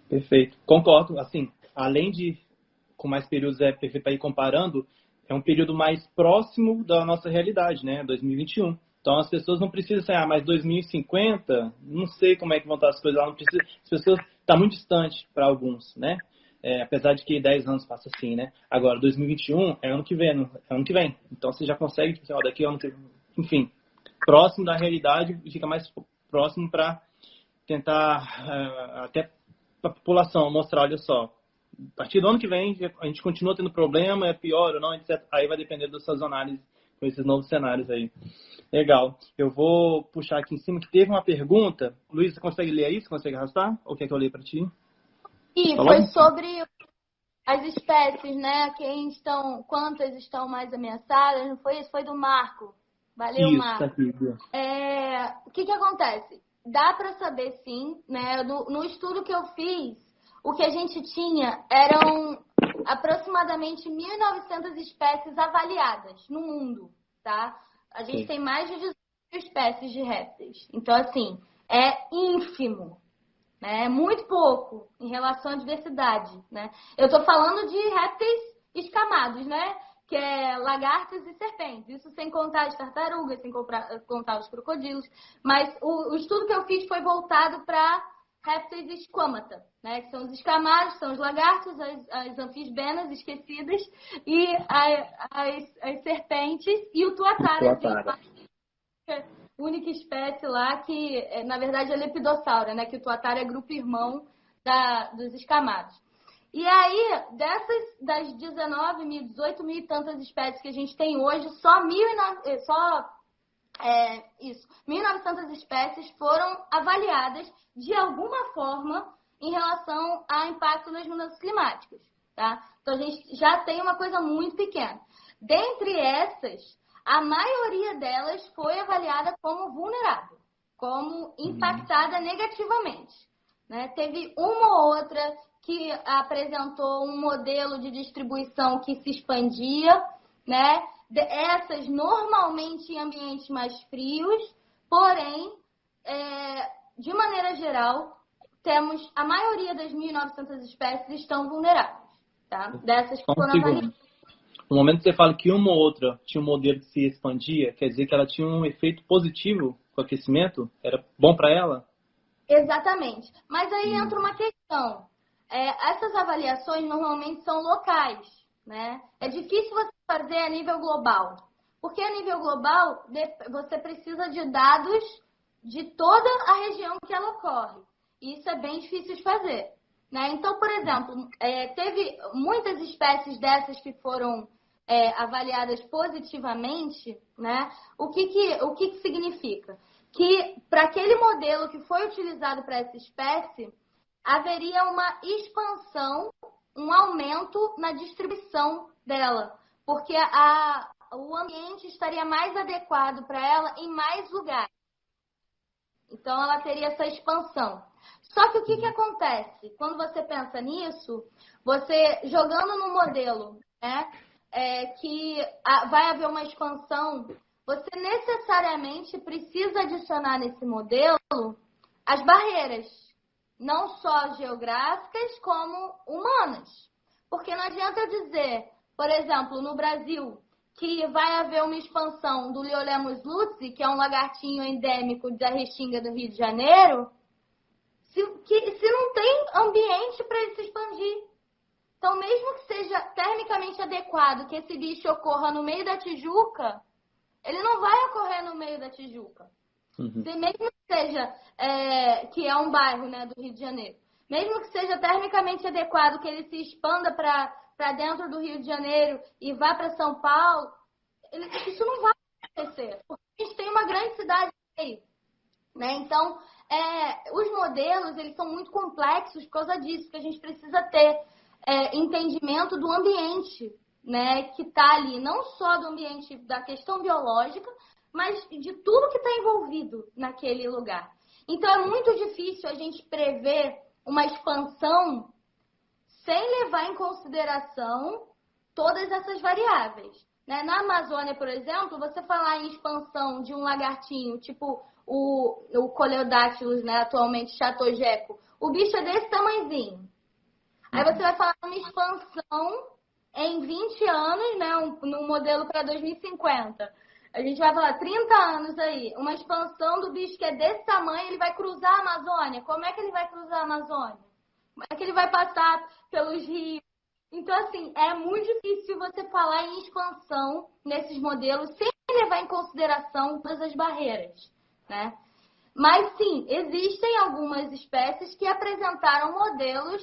Perfeito. Concordo. Assim, além de com mais períodos é perfeito para ir comparando, é um período mais próximo da nossa realidade, né? 2021. Então, as pessoas não precisam ser, mas 2050, não sei como é que vão estar as coisas lá, não precisa. As pessoas, está muito distante para alguns, né? Apesar de que 10 anos passa assim, né? Agora, 2021 é ano que vem, Então, você já consegue, tipo, assim, daqui a ano que... Enfim, próximo da realidade, fica mais próximo para tentar, até para a população, mostrar, olha só, a partir do ano que vem, a gente continua tendo problema, é pior ou não, etc. Aí vai depender das suas análises com esses novos cenários aí. Legal. Eu vou puxar aqui em cima, que teve uma pergunta. Luiz, você consegue ler aí? Você consegue arrastar? Ou quer que eu leia para ti? E foi sobre as espécies, né? Quantas estão mais ameaçadas? Não foi isso? Foi do Marco. Valeu, Isso, Marco. tá aqui. O que acontece? Dá para saber sim, né? No estudo que eu fiz, o que a gente tinha eram aproximadamente 1.900 espécies avaliadas no mundo, tá? A gente tem mais de 18 espécies de répteis. Então, assim, é ínfimo. É muito pouco em relação à diversidade, né? Eu estou falando de répteis escamados, né? Que é lagartas e serpentes. Isso sem contar as tartarugas, sem contar os crocodilos. Mas o estudo que eu fiz foi voltado para répteis esquamata, né? Que são os escamados, são os lagartos, as anfisbenas esquecidas e as serpentes e o tuatara. Única espécie lá que, na verdade, é lepidossauro, né? Que o tuatara é grupo irmão dos escamados. E aí, das 19 mil, 18 mil e tantas espécies que a gente tem hoje, só 1.900 espécies foram avaliadas de alguma forma em relação ao impacto das mudanças climáticas, tá? Então, a gente já tem uma coisa muito pequena. Dentre essas, a maioria delas foi avaliada como vulnerável, como impactada negativamente, né? Teve uma ou outra que apresentou um modelo de distribuição que se expandia, né? Essas normalmente em ambientes mais frios, porém, de maneira geral, temos a maioria das 1.900 espécies estão vulneráveis, tá? Dessas que foram avaliadas. No momento que você fala que uma ou outra tinha um modelo que se expandia, quer dizer que ela tinha um efeito positivo com o aquecimento? Era bom para ela? Exatamente. Mas aí entra uma questão. Essas avaliações normalmente são locais, né? É difícil você fazer a nível global. Porque a nível global, você precisa de dados de toda a região que ela ocorre. E isso é bem difícil de fazer, né? Então, por exemplo, teve muitas espécies dessas que foram avaliadas positivamente, né? O que significa? Que para aquele modelo que foi utilizado para essa espécie, haveria uma expansão, um aumento na distribuição dela. Porque o ambiente estaria mais adequado para ela em mais lugares. Então, ela teria essa expansão. Só que o que acontece? Quando você pensa nisso, você jogando no modelo, né, que vai haver uma expansão, você necessariamente precisa adicionar nesse modelo as barreiras, não só geográficas, como humanas. Porque não adianta dizer, por exemplo, no Brasil, que vai haver uma expansão do Liolemos lutzi, que é um lagartinho endêmico da Restinga do Rio de Janeiro, se não tem ambiente para ele se expandir. Então, mesmo que seja termicamente adequado que esse bicho ocorra no meio da Tijuca, ele não vai ocorrer no meio da Tijuca. Uhum. Se mesmo que seja, que é um bairro, né, do Rio de Janeiro, mesmo que seja termicamente adequado que ele se expanda para dentro do Rio de Janeiro e vá para São Paulo, isso não vai acontecer, porque a gente tem uma grande cidade aí, né? Então, os modelos, eles são muito complexos por causa disso, que a gente precisa ter entendimento do ambiente, né, que está ali, não só do ambiente da questão biológica, mas de tudo que está envolvido naquele lugar. Então, é muito difícil a gente prever uma expansão sem levar em consideração todas essas variáveis, né? Na Amazônia, por exemplo, você falar em expansão de um lagartinho, tipo o Coleodactylus, né, atualmente Chatogeco, o bicho é desse tamanhozinho. Aí você vai falar uma expansão em 20 anos, né, num modelo para 2050. A gente vai falar 30 anos aí, uma expansão do bicho que é desse tamanho, ele vai cruzar a Amazônia. Como é que ele vai cruzar a Amazônia? Como é que ele vai passar pelos rios? Então, assim, é muito difícil você falar em expansão nesses modelos sem levar em consideração todas as barreiras, né? Mas, sim, existem algumas espécies que apresentaram modelos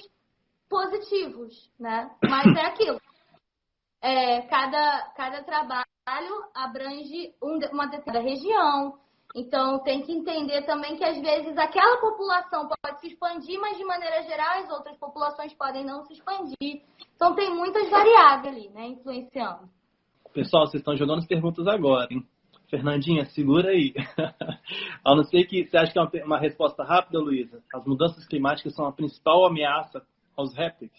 positivos, né? Mas é aquilo. Cada trabalho abrange uma determinada região. Então, tem que entender também que, às vezes, aquela população pode se expandir, mas, de maneira geral, as outras populações podem não se expandir. Então, tem muitas variáveis ali, né, influenciando. Pessoal, vocês estão jogando as perguntas agora, hein? Fernandinha, segura aí. A não ser que você acha que é uma resposta rápida, Luísa. As mudanças climáticas são a principal ameaça aos répteis?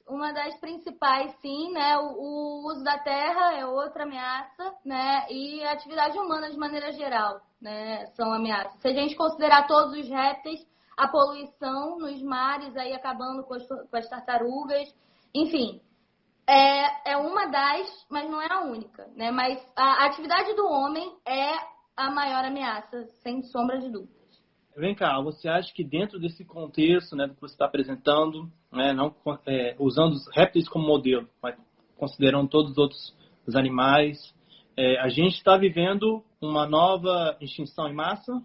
Uma das principais, sim, né? O uso da terra é outra ameaça, né? E a atividade humana de maneira geral, né? São ameaças. Se a gente considerar todos os répteis, a poluição nos mares aí acabando com as tartarugas, enfim, é uma das, mas não é a única, né? Mas a atividade do homem é a maior ameaça, sem sombra de dúvida. Vem cá, você acha que dentro desse contexto, né, do que você está apresentando, né, não usando os répteis como modelo, mas considerando todos os outros animais, a gente está vivendo uma nova extinção em massa?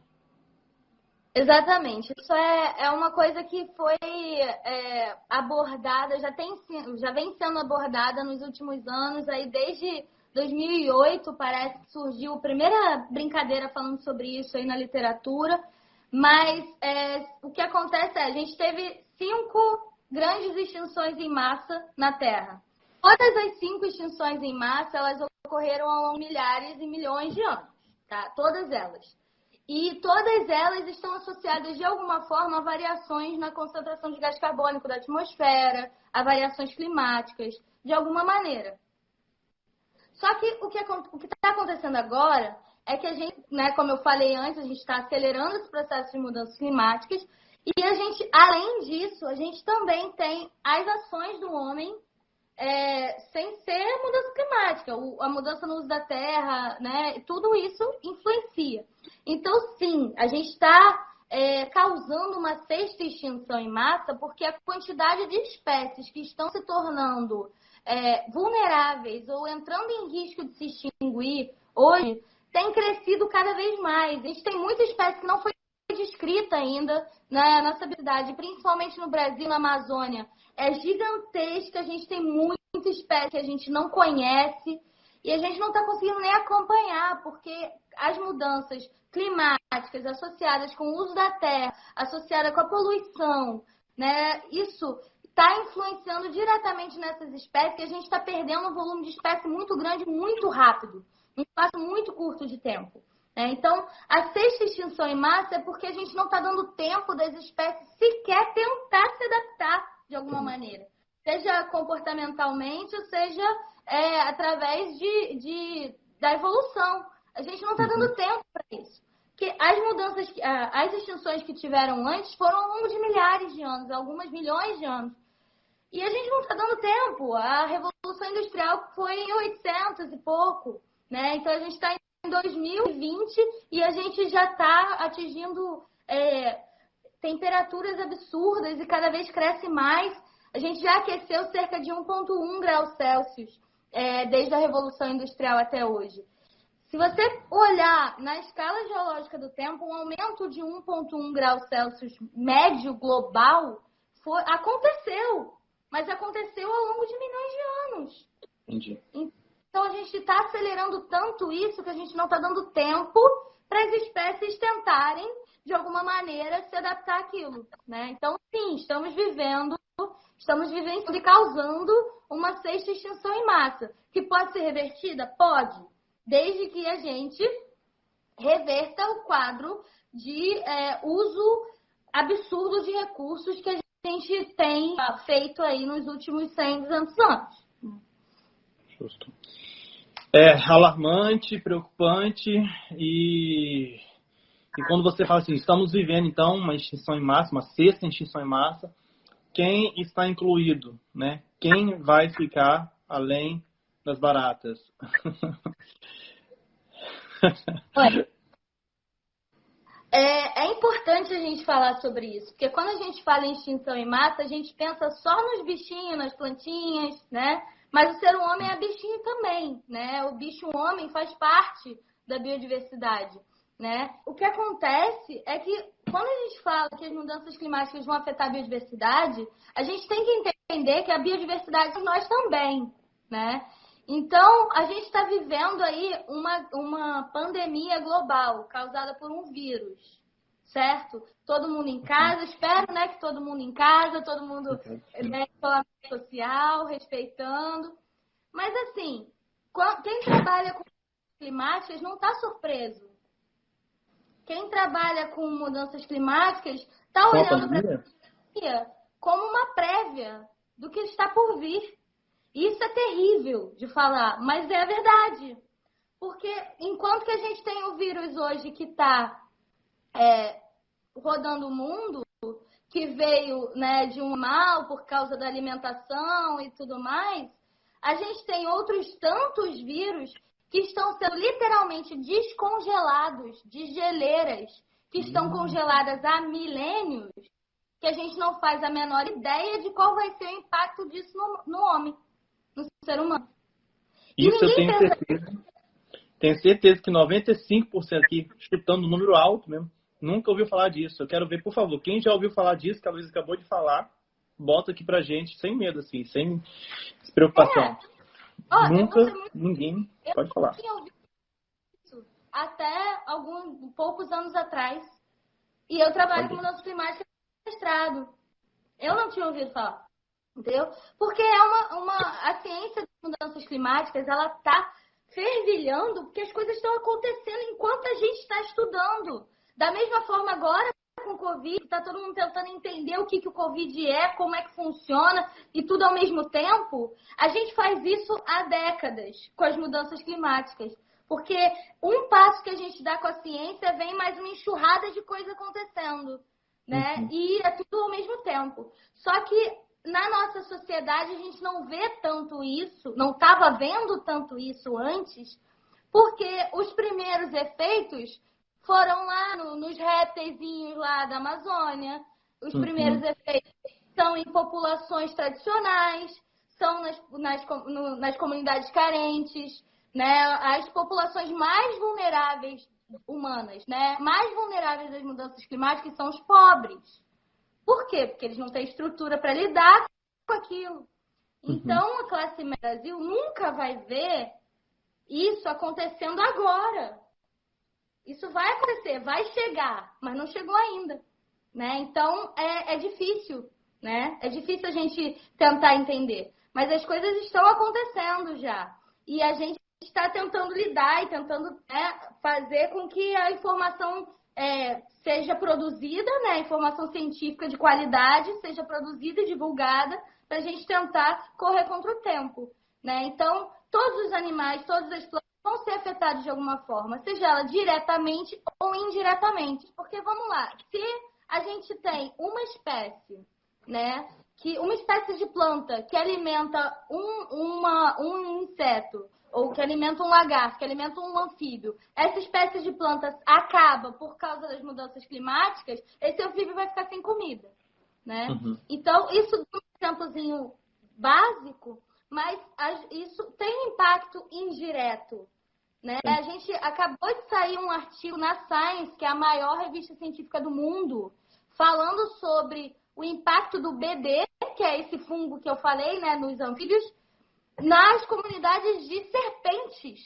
Exatamente. Isso é uma coisa que foi abordada, já vem sendo abordada nos últimos anos, aí desde 2008 parece que surgiu a primeira brincadeira falando sobre isso aí na literatura. Mas o que acontece a gente teve 5 grandes extinções em massa na Terra. Todas as 5 extinções em massa, elas ocorreram há milhares e milhões de anos, tá? Todas elas. E todas elas estão associadas de alguma forma a variações na concentração de gás carbônico da atmosfera, a variações climáticas, de alguma maneira. Só que o que está acontecendo agora é que a gente, né, como eu falei antes, a gente está acelerando esse processo de mudanças climáticas e a gente, além disso, a gente também tem as ações do homem sem ser mudança climática, a mudança no uso da terra, né, tudo isso influencia. Então, sim, a gente está causando uma 6ª extinção em massa porque a quantidade de espécies que estão se tornando vulneráveis ou entrando em risco de se extinguir hoje tem crescido cada vez mais. A gente tem muita espécie que não foi descrita ainda na nossa habilidade, principalmente no Brasil, na Amazônia. É gigantesca, a gente tem muita espécie que a gente não conhece e a gente não está conseguindo nem acompanhar, porque as mudanças climáticas associadas com o uso da terra, associada com a poluição, né, isso está influenciando diretamente nessas espécies, que a gente está perdendo um volume de espécie muito grande, muito rápido, num espaço muito curto de tempo. Então, a sexta extinção em massa é porque a gente não está dando tempo das espécies sequer tentar se adaptar de alguma maneira. Seja comportamentalmente, ou seja através da evolução. A gente não está dando tempo para isso. Porque as mudanças, as extinções que tiveram antes foram ao longo de milhares de anos, algumas milhões de anos. E a gente não está dando tempo. A Revolução Industrial foi em 800 e pouco. Então, a gente está em 2020 e a gente já está atingindo temperaturas absurdas e cada vez cresce mais. A gente já aqueceu cerca de 1,1 graus Celsius desde a Revolução Industrial até hoje. Se você olhar na escala geológica do tempo, um aumento de 1,1 graus Celsius médio global aconteceu, mas aconteceu ao longo de milhões de anos. Entendi. Então, a gente está acelerando tanto isso que a gente não está dando tempo para as espécies tentarem, de alguma maneira, se adaptar àquilo. Então, sim, estamos vivenciando e causando uma sexta extinção em massa. Que pode ser revertida? Pode. Desde que a gente reverta o quadro de uso absurdo de recursos que a gente tem feito aí nos últimos 100, 200 anos. Justo. É alarmante, preocupante e quando você fala assim, estamos vivendo então uma extinção em massa, uma sexta extinção em massa, quem está incluído, Quem vai ficar além das baratas? É importante a gente falar sobre isso, porque quando a gente fala em extinção em massa, a gente pensa só nos bichinhos, nas plantinhas, Mas o ser humano é bichinho também, O bicho-homem faz parte da biodiversidade, O que acontece é que quando a gente fala que as mudanças climáticas vão afetar a biodiversidade, a gente tem que entender que a biodiversidade somos nós também, Então, a gente está vivendo aí uma pandemia global causada por um vírus, certo? Todo mundo em casa, espero que todo mundo em casa, todo mundo isolamento social, respeitando. Mas assim, quem trabalha com climáticas não está surpreso. Quem trabalha com mudanças climáticas está olhando para a pandemia como uma prévia do que está por vir. Isso é terrível de falar, mas é a verdade. Porque enquanto que a gente tem o vírus hoje que está rodando o mundo, que veio de um mal por causa da alimentação e tudo mais, a gente tem outros tantos vírus que estão sendo literalmente descongelados de geleiras, que estão congeladas há milênios, que a gente não faz a menor ideia de qual vai ser o impacto disso no homem. No ser humano. Isso eu tenho certeza. Tenho certeza que 95% aqui, chutando um número alto mesmo, nunca ouviu falar disso. Eu quero ver, por favor, quem já ouviu falar disso, que a Luísa acabou de falar, bota aqui pra gente, sem medo, assim, sem preocupação. Nunca, ninguém pode falar. Eu tinha ouvido isso até poucos anos atrás. E eu trabalho com mudanças climáticas no mestrado. Eu não tinha ouvido falar. Entendeu? Porque a ciência das mudanças climáticas, ela está fervilhando porque as coisas estão acontecendo enquanto a gente está estudando. Da mesma forma agora com o Covid, está todo mundo tentando entender o que o Covid é, como é que funciona e tudo ao mesmo tempo. A gente faz isso há décadas com as mudanças climáticas. Porque um passo que a gente dá com a ciência vem mais uma enxurrada de coisa acontecendo. E é tudo ao mesmo tempo. Só que na nossa sociedade, a gente não vê tanto isso, não estava vendo tanto isso antes, porque os primeiros efeitos foram lá nos répteis lá da Amazônia, os primeiros efeitos são em populações tradicionais, são nas comunidades carentes, as populações mais vulneráveis humanas, mais vulneráveis às mudanças climáticas são os pobres. Por quê? Porque eles não têm estrutura para lidar com aquilo. Então, a classe média do Brasil nunca vai ver isso acontecendo agora. Isso vai acontecer, vai chegar, mas não chegou ainda. Então, é difícil né? É difícil a gente tentar entender, mas as coisas estão acontecendo já. E a gente está tentando lidar e tentando, né, fazer com que a informação seja produzida, né, a informação científica de qualidade seja produzida e divulgada para a gente tentar correr contra o tempo, né? Então, todos os animais, todas as plantas vão ser afetados de alguma forma, seja ela diretamente ou indiretamente. Porque, vamos lá, se a gente tem uma espécie, né, uma espécie de planta que alimenta um inseto, ou que alimenta um lagarto, que alimenta um anfíbio, essa espécie de planta acaba por causa das mudanças climáticas, esse anfíbio vai ficar sem comida, né? Uhum. Então, isso é um exemplozinho básico, mas isso tem impacto indireto, né? A gente acabou de sair um artigo na Science, que é a maior revista científica do mundo, falando sobre o impacto do BD, que é esse fungo que eu falei, né, nos anfíbios, nas comunidades de serpentes.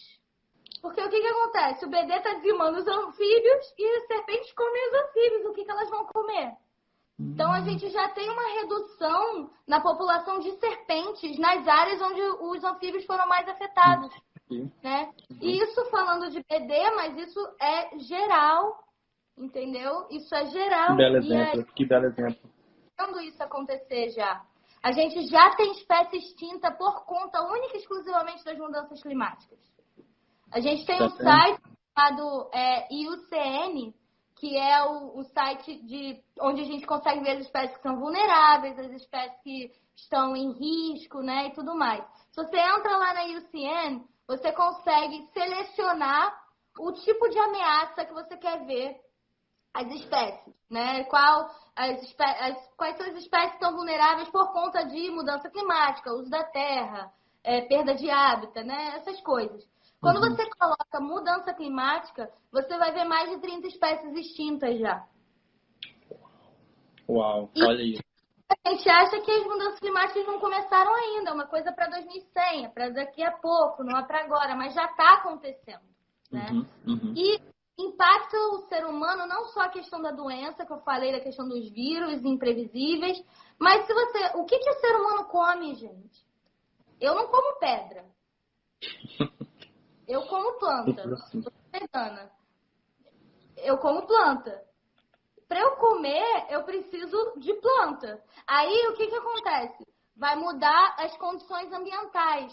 Porque o que acontece? O BD está dizimando os anfíbios e as serpentes comem os anfíbios. O que elas vão comer? Então, a gente já tem uma redução na população de serpentes nas áreas onde os anfíbios foram mais afetados. Né? E isso falando de BD, mas isso é geral, entendeu? Isso é geral. Que belo exemplo, que belo exemplo. Quando isso acontecer já? A gente já tem espécie extinta por conta única e exclusivamente das mudanças climáticas. A gente tem um site chamado IUCN, que é o site onde a gente consegue ver as espécies que são vulneráveis, as espécies que estão em risco, né, e tudo mais. Se você entra lá na IUCN, você consegue selecionar o tipo de ameaça que você quer ver as espécies, né? Quais são as espécies que estão vulneráveis por conta de mudança climática, uso da terra, perda de hábitat, né? Essas coisas. Quando você coloca mudança climática, você vai ver mais de 30 espécies extintas já. Uau, olha isso. A gente acha que as mudanças climáticas não começaram ainda, é uma coisa para 2100, é para daqui a pouco, não é para agora, mas já está acontecendo, né? E impacta o ser humano não só a questão da doença, que eu falei, da questão dos vírus imprevisíveis, mas o que o ser humano come, gente? Eu não como pedra. Eu como planta. Eu sou vegana. Eu como planta. Para eu comer, eu preciso de planta. Aí, o que acontece? Vai mudar as condições ambientais.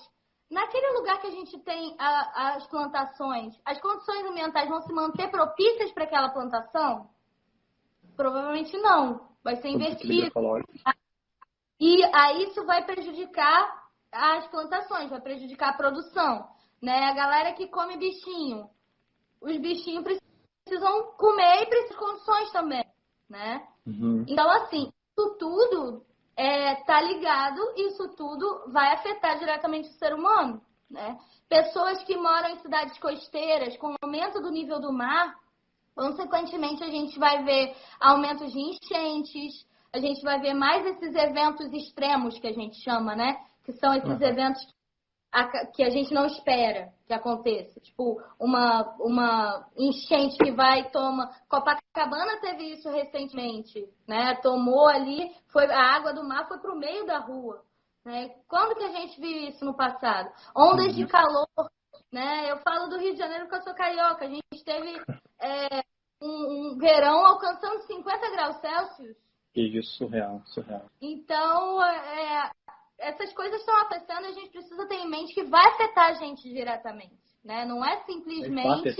Naquele lugar que a gente tem as plantações, as condições ambientais vão se manter propícias para aquela plantação? Provavelmente não. Vai ser invertido. E aí isso vai prejudicar as plantações, vai prejudicar a produção, né? A galera que come bichinho, os bichinhos precisam comer e precisam de condições também, né? Então, assim, isso tudo tá ligado, isso tudo vai afetar diretamente o ser humano, né? Pessoas que moram em cidades costeiras, com o aumento do nível do mar, consequentemente a gente vai ver aumentos de enchentes, a gente vai ver mais esses eventos extremos que a gente chama, né? Que são esses eventos que a gente não espera que aconteça. Tipo, uma enchente que toma... Copacabana teve isso recentemente, né? Tomou ali, a água do mar foi para o meio da rua. Né? Quando que a gente viu isso no passado? Ondas de calor, né? Eu falo do Rio de Janeiro porque eu sou carioca. A gente teve um verão alcançando 50 graus Celsius. Isso, surreal. Então, essas coisas estão acontecendo e a gente precisa ter em mente que vai afetar a gente diretamente, né? Não é simplesmente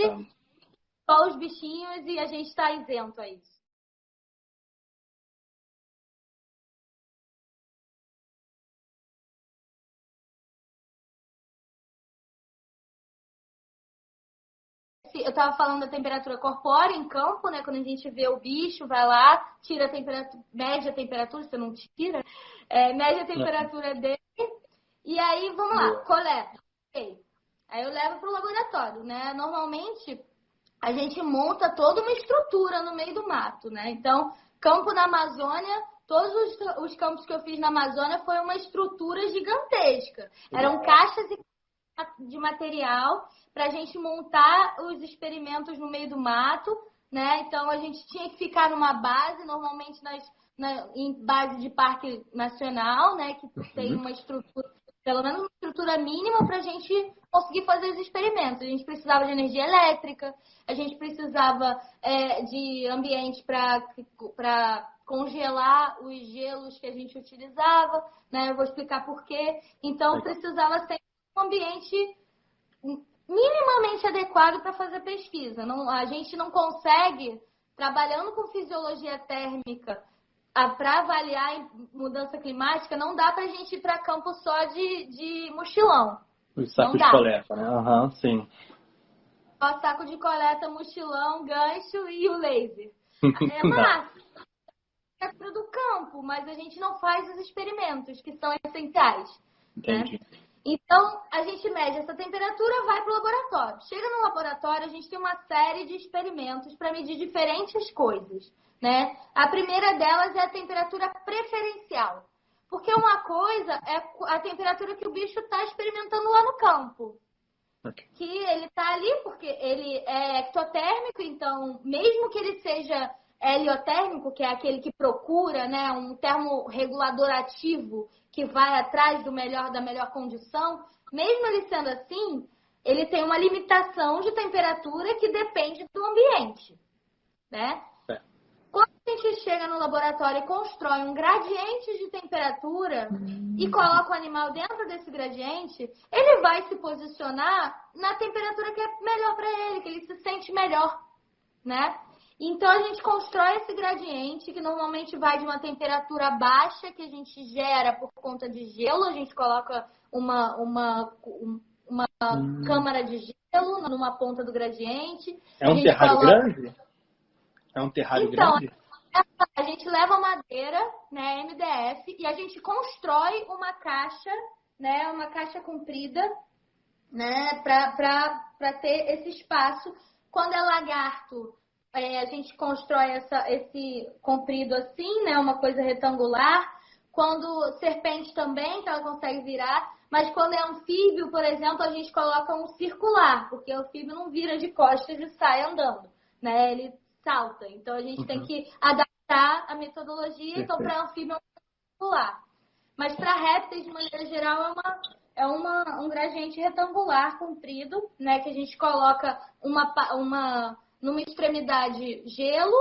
só os bichinhos e a gente está isento a isso. Eu estava falando da temperatura corpórea em campo, né? Quando a gente vê o bicho, vai lá, tira a temperatura, mede a temperatura, você não tira, mede a temperatura dele, e aí, vamos lá, coleta. Okay. Aí eu levo para o laboratório, né? Normalmente, a gente monta toda uma estrutura no meio do mato, né? Então, campo na Amazônia, todos os campos que eu fiz na Amazônia foi uma estrutura gigantesca. Eram caixas de material para a gente montar os experimentos no meio do mato, né? Então, a gente tinha que ficar numa base, normalmente em base de parque nacional, né, que tem uma estrutura, pelo menos uma estrutura mínima para a gente conseguir fazer os experimentos. A gente precisava de energia elétrica, a gente precisava de ambiente para congelar os gelos que a gente utilizava, né? Eu vou explicar por quê. Então, precisava ser um ambiente minimamente adequado para fazer pesquisa. A gente não consegue, trabalhando com fisiologia térmica, para avaliar mudança climática, não dá para a gente ir para campo só de mochilão. O saco de coleta, né? Sim. O saco de coleta, mochilão, gancho e o laser. É massa. É do campo, mas a gente não faz os experimentos que são essenciais. Entendi. Né? Então, a gente mede essa temperatura, vai para o laboratório. Chega no laboratório, a gente tem uma série de experimentos para medir diferentes coisas. Né? A primeira delas é a temperatura preferencial. Porque uma coisa é a temperatura que o bicho está experimentando lá no campo. Okay. Que ele está ali porque ele é ectotérmico, então, mesmo que ele seja heliotérmico, que é aquele que procura, né, um termorregulador ativo que vai atrás da melhor condição, mesmo ele sendo assim, ele tem uma limitação de temperatura que depende do ambiente, né? Quando a gente chega no laboratório e constrói um gradiente de temperatura e coloca o animal dentro desse gradiente, ele vai se posicionar na temperatura que é melhor para ele, que ele se sente melhor, né? Então, a gente constrói esse gradiente, que normalmente vai de uma temperatura baixa, que a gente gera por conta de gelo. A gente coloca uma câmara de gelo numa ponta do gradiente. É um terrário grande? É um terrário grande? A gente leva madeira, né, MDF, e a gente constrói uma caixa, né, uma caixa comprida, né, para ter esse espaço. Quando é lagarto, a gente constrói esse comprido assim, né, uma coisa retangular. Quando serpente também, que ela consegue virar. Mas quando é anfíbio, por exemplo, a gente coloca um circular, porque o anfíbio não vira de costas e sai andando, né? Ele salta. Então, a gente tem que adaptar a metodologia. Então, para anfíbio é um circular. Mas para répteis, de maneira geral, um gradiente retangular comprido, né? Que a gente coloca numa extremidade gelo,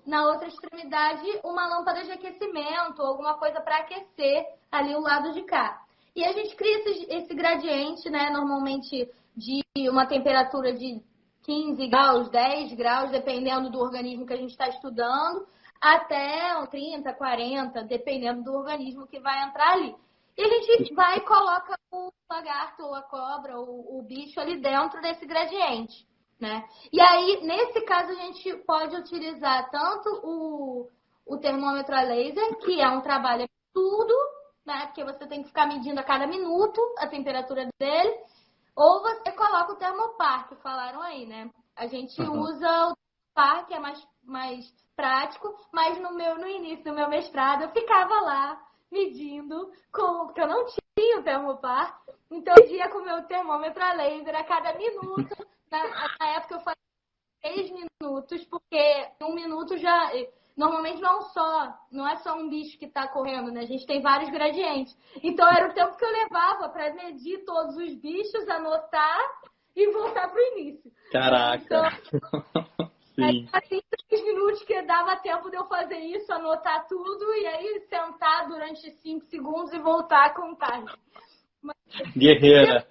na outra extremidade uma lâmpada de aquecimento, alguma coisa para aquecer ali o lado de cá. E a gente cria esse gradiente, né? Normalmente de uma temperatura de 15 graus, 10 graus, dependendo do organismo que a gente está estudando, até 30, 40, dependendo do organismo que vai entrar ali. E a gente vai e coloca o lagarto ou a cobra ou o bicho ali dentro desse gradiente, né? E aí, nesse caso, a gente pode utilizar tanto o termômetro a laser, que é um trabalho absurdo, né? Porque você tem que ficar medindo a cada minuto a temperatura dele, ou você coloca o termopar, que falaram aí, né? A gente usa o termopar, que é mais prático, mas no início do meu mestrado eu ficava lá medindo, porque eu não tinha o termopar, então eu media com o meu termômetro a laser a cada minuto. Na época eu fazia 6 minutos, porque 1 minuto já... Normalmente não é só um bicho que está correndo, né? A gente tem vários gradientes. Então era o tempo que eu levava para medir todos os bichos, anotar e voltar para o início. Caraca! Então, sim. Assim, 3 minutos que dava tempo de eu fazer isso, anotar tudo e aí sentar durante 5 segundos e voltar a contar. Guerreira!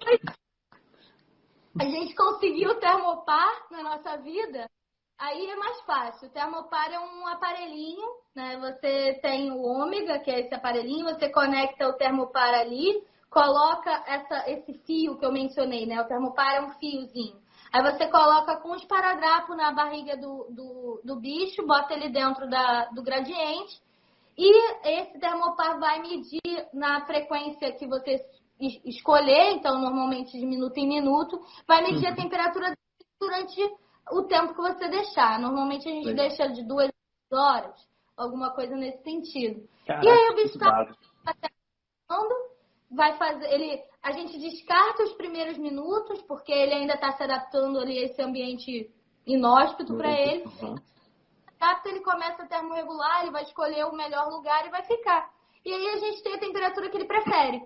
A gente conseguiu o termopar na nossa vida, aí é mais fácil. O termopar é um aparelhinho, né? Você tem o ômega, que é esse aparelhinho, você conecta o termopar ali, coloca esse fio que eu mencionei, né? O termopar é um fiozinho. Aí você coloca com um esparadrapo na barriga do bicho, bota ele dentro do gradiente, e esse termopar vai medir na frequência que você escolher, então normalmente de minuto em minuto, vai medir a temperatura durante o tempo que você deixar. Normalmente a gente deixa de 2 horas, alguma coisa nesse sentido. Caraca, e aí o bicho está vai fazer, a gente descarta os primeiros minutos, porque ele ainda está se adaptando ali a esse ambiente inóspito para ele. adapta, ele começa a termorregular, ele vai escolher o melhor lugar e vai ficar. E aí a gente tem a temperatura que ele prefere.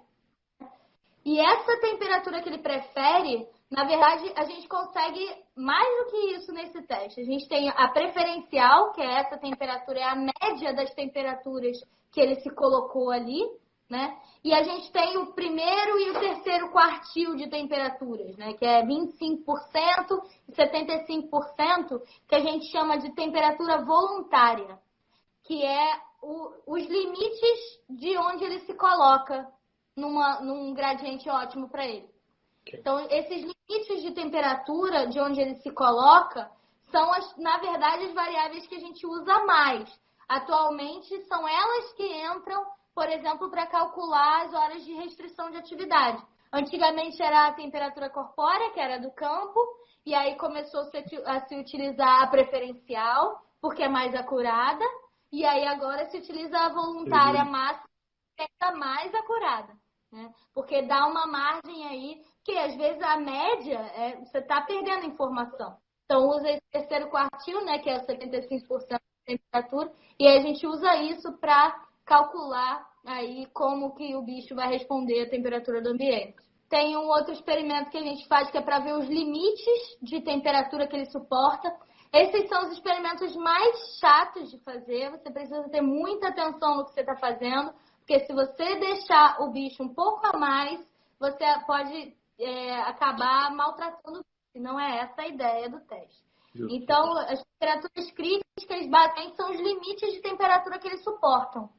E essa temperatura que ele prefere, na verdade, a gente consegue mais do que isso nesse teste. A gente tem a preferencial, que é essa temperatura, é a média das temperaturas que ele se colocou ali, né? E a gente tem o primeiro e o terceiro quartil de temperaturas, né? Que é 25% e 75%, que a gente chama de temperatura voluntária, que é os limites de onde ele se coloca num gradiente ótimo para ele. Okay. Então, esses limites de temperatura de onde ele se coloca são, na verdade, as variáveis que a gente usa mais. Atualmente, são elas que entram, por exemplo, para calcular as horas de restrição de atividade. Antigamente era a temperatura corpórea, que era do campo, e aí começou a se utilizar a preferencial, porque é mais acurada, e aí agora se utiliza a voluntária máxima, que é mais acurada, né? Porque dá uma margem aí, que às vezes a média, você está perdendo informação. Então usa esse terceiro quartil, né, que é 75% da temperatura, e aí a gente usa isso para calcular aí como que o bicho vai responder à temperatura do ambiente. Tem um outro experimento que a gente faz que é para ver os limites de temperatura que ele suporta. Esses são os experimentos mais chatos de fazer. Você precisa ter muita atenção no que você está fazendo, porque se você deixar o bicho um pouco a mais, você pode acabar maltratando o bicho. Não é essa a ideia do teste. Justo. Então, as temperaturas críticas basicamente são os limites de temperatura que eles suportam,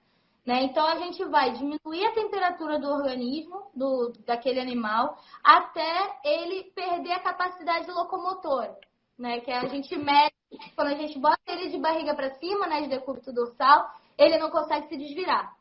né? Então, a gente vai diminuir a temperatura do organismo, daquele animal, até ele perder a capacidade locomotora, né? Que a gente mede, quando a gente bota ele de barriga para cima, né, de decúbito dorsal, ele não consegue se desvirar.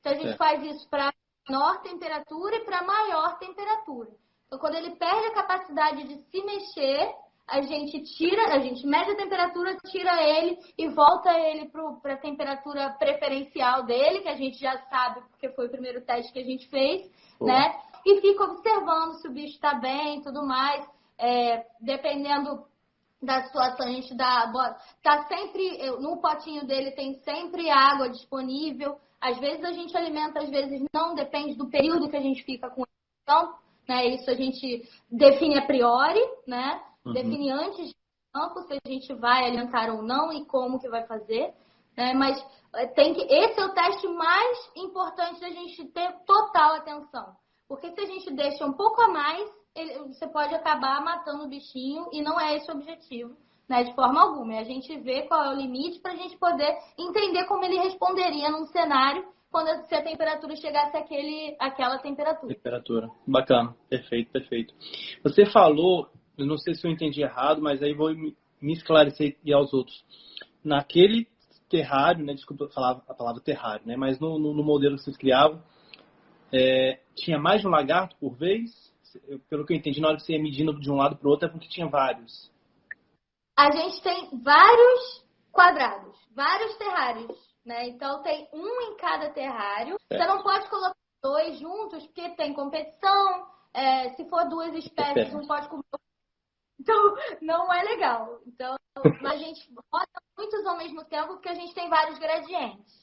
Então, a gente faz isso para menor temperatura e para maior temperatura. Então, quando ele perde a capacidade de se mexer, a gente mede a temperatura, tira ele e volta ele para a temperatura preferencial dele, que a gente já sabe, porque foi o primeiro teste que a gente fez, né? E fica observando se o bicho está bem e tudo mais. Dependendo da situação, a gente tá sempre, no potinho dele tem sempre água disponível. Às vezes a gente alimenta, às vezes não, depende do período que a gente fica com ele. Então, né, isso a gente define a priori, né? Define antes de campo se a gente vai alimentar ou não e como que vai fazer, né? Mas esse é o teste mais importante da gente ter total atenção. Porque se a gente deixa um pouco a mais, você pode acabar matando o bichinho e não é esse o objetivo, né? De forma alguma. É a gente ver qual é o limite para a gente poder entender como ele responderia num cenário se a temperatura chegasse àquela temperatura. Temperatura. Bacana. Perfeito, perfeito. Você falou, eu não sei se eu entendi errado, mas aí vou me esclarecer e aos outros. Naquele terrário, né? Desculpa falar a palavra terrário, né? Mas no modelo que vocês criavam, tinha mais de um lagarto por vez? Pelo que eu entendi, na hora que você ia medindo de um lado para o outro, é porque tinha vários. A gente tem vários quadrados, vários terrários, né? Então, tem um em cada terrário. Você não pode colocar dois juntos, porque tem competição. Se for duas espécies, um pode comer. Então, não é legal. Então, a gente bota muitos ao mesmo tempo, porque a gente tem vários gradientes.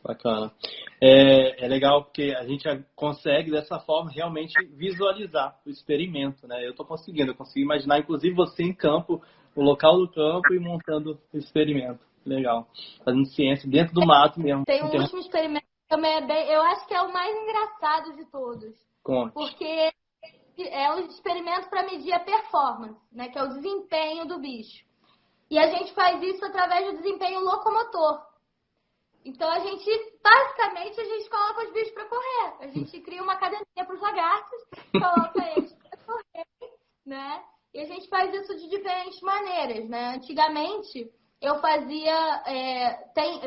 Bacana. É legal porque a gente consegue, dessa forma, realmente visualizar o experimento, né? Eu consigo imaginar, inclusive, você em campo, o local do campo e montando o experimento. Legal. Fazendo ciência dentro do mato mesmo. Tem um último experimento que também eu acho que é o mais engraçado de todos. Conte. Porque é um experimento para medir a performance, né? Que é o desempenho do bicho. E a gente faz isso através do desempenho locomotor. Então, basicamente, a gente coloca os bichos para correr. A gente cria uma academia para os lagartos, coloca eles para correr, né? E a gente faz isso de diferentes maneiras, né? Antigamente, eu fazia...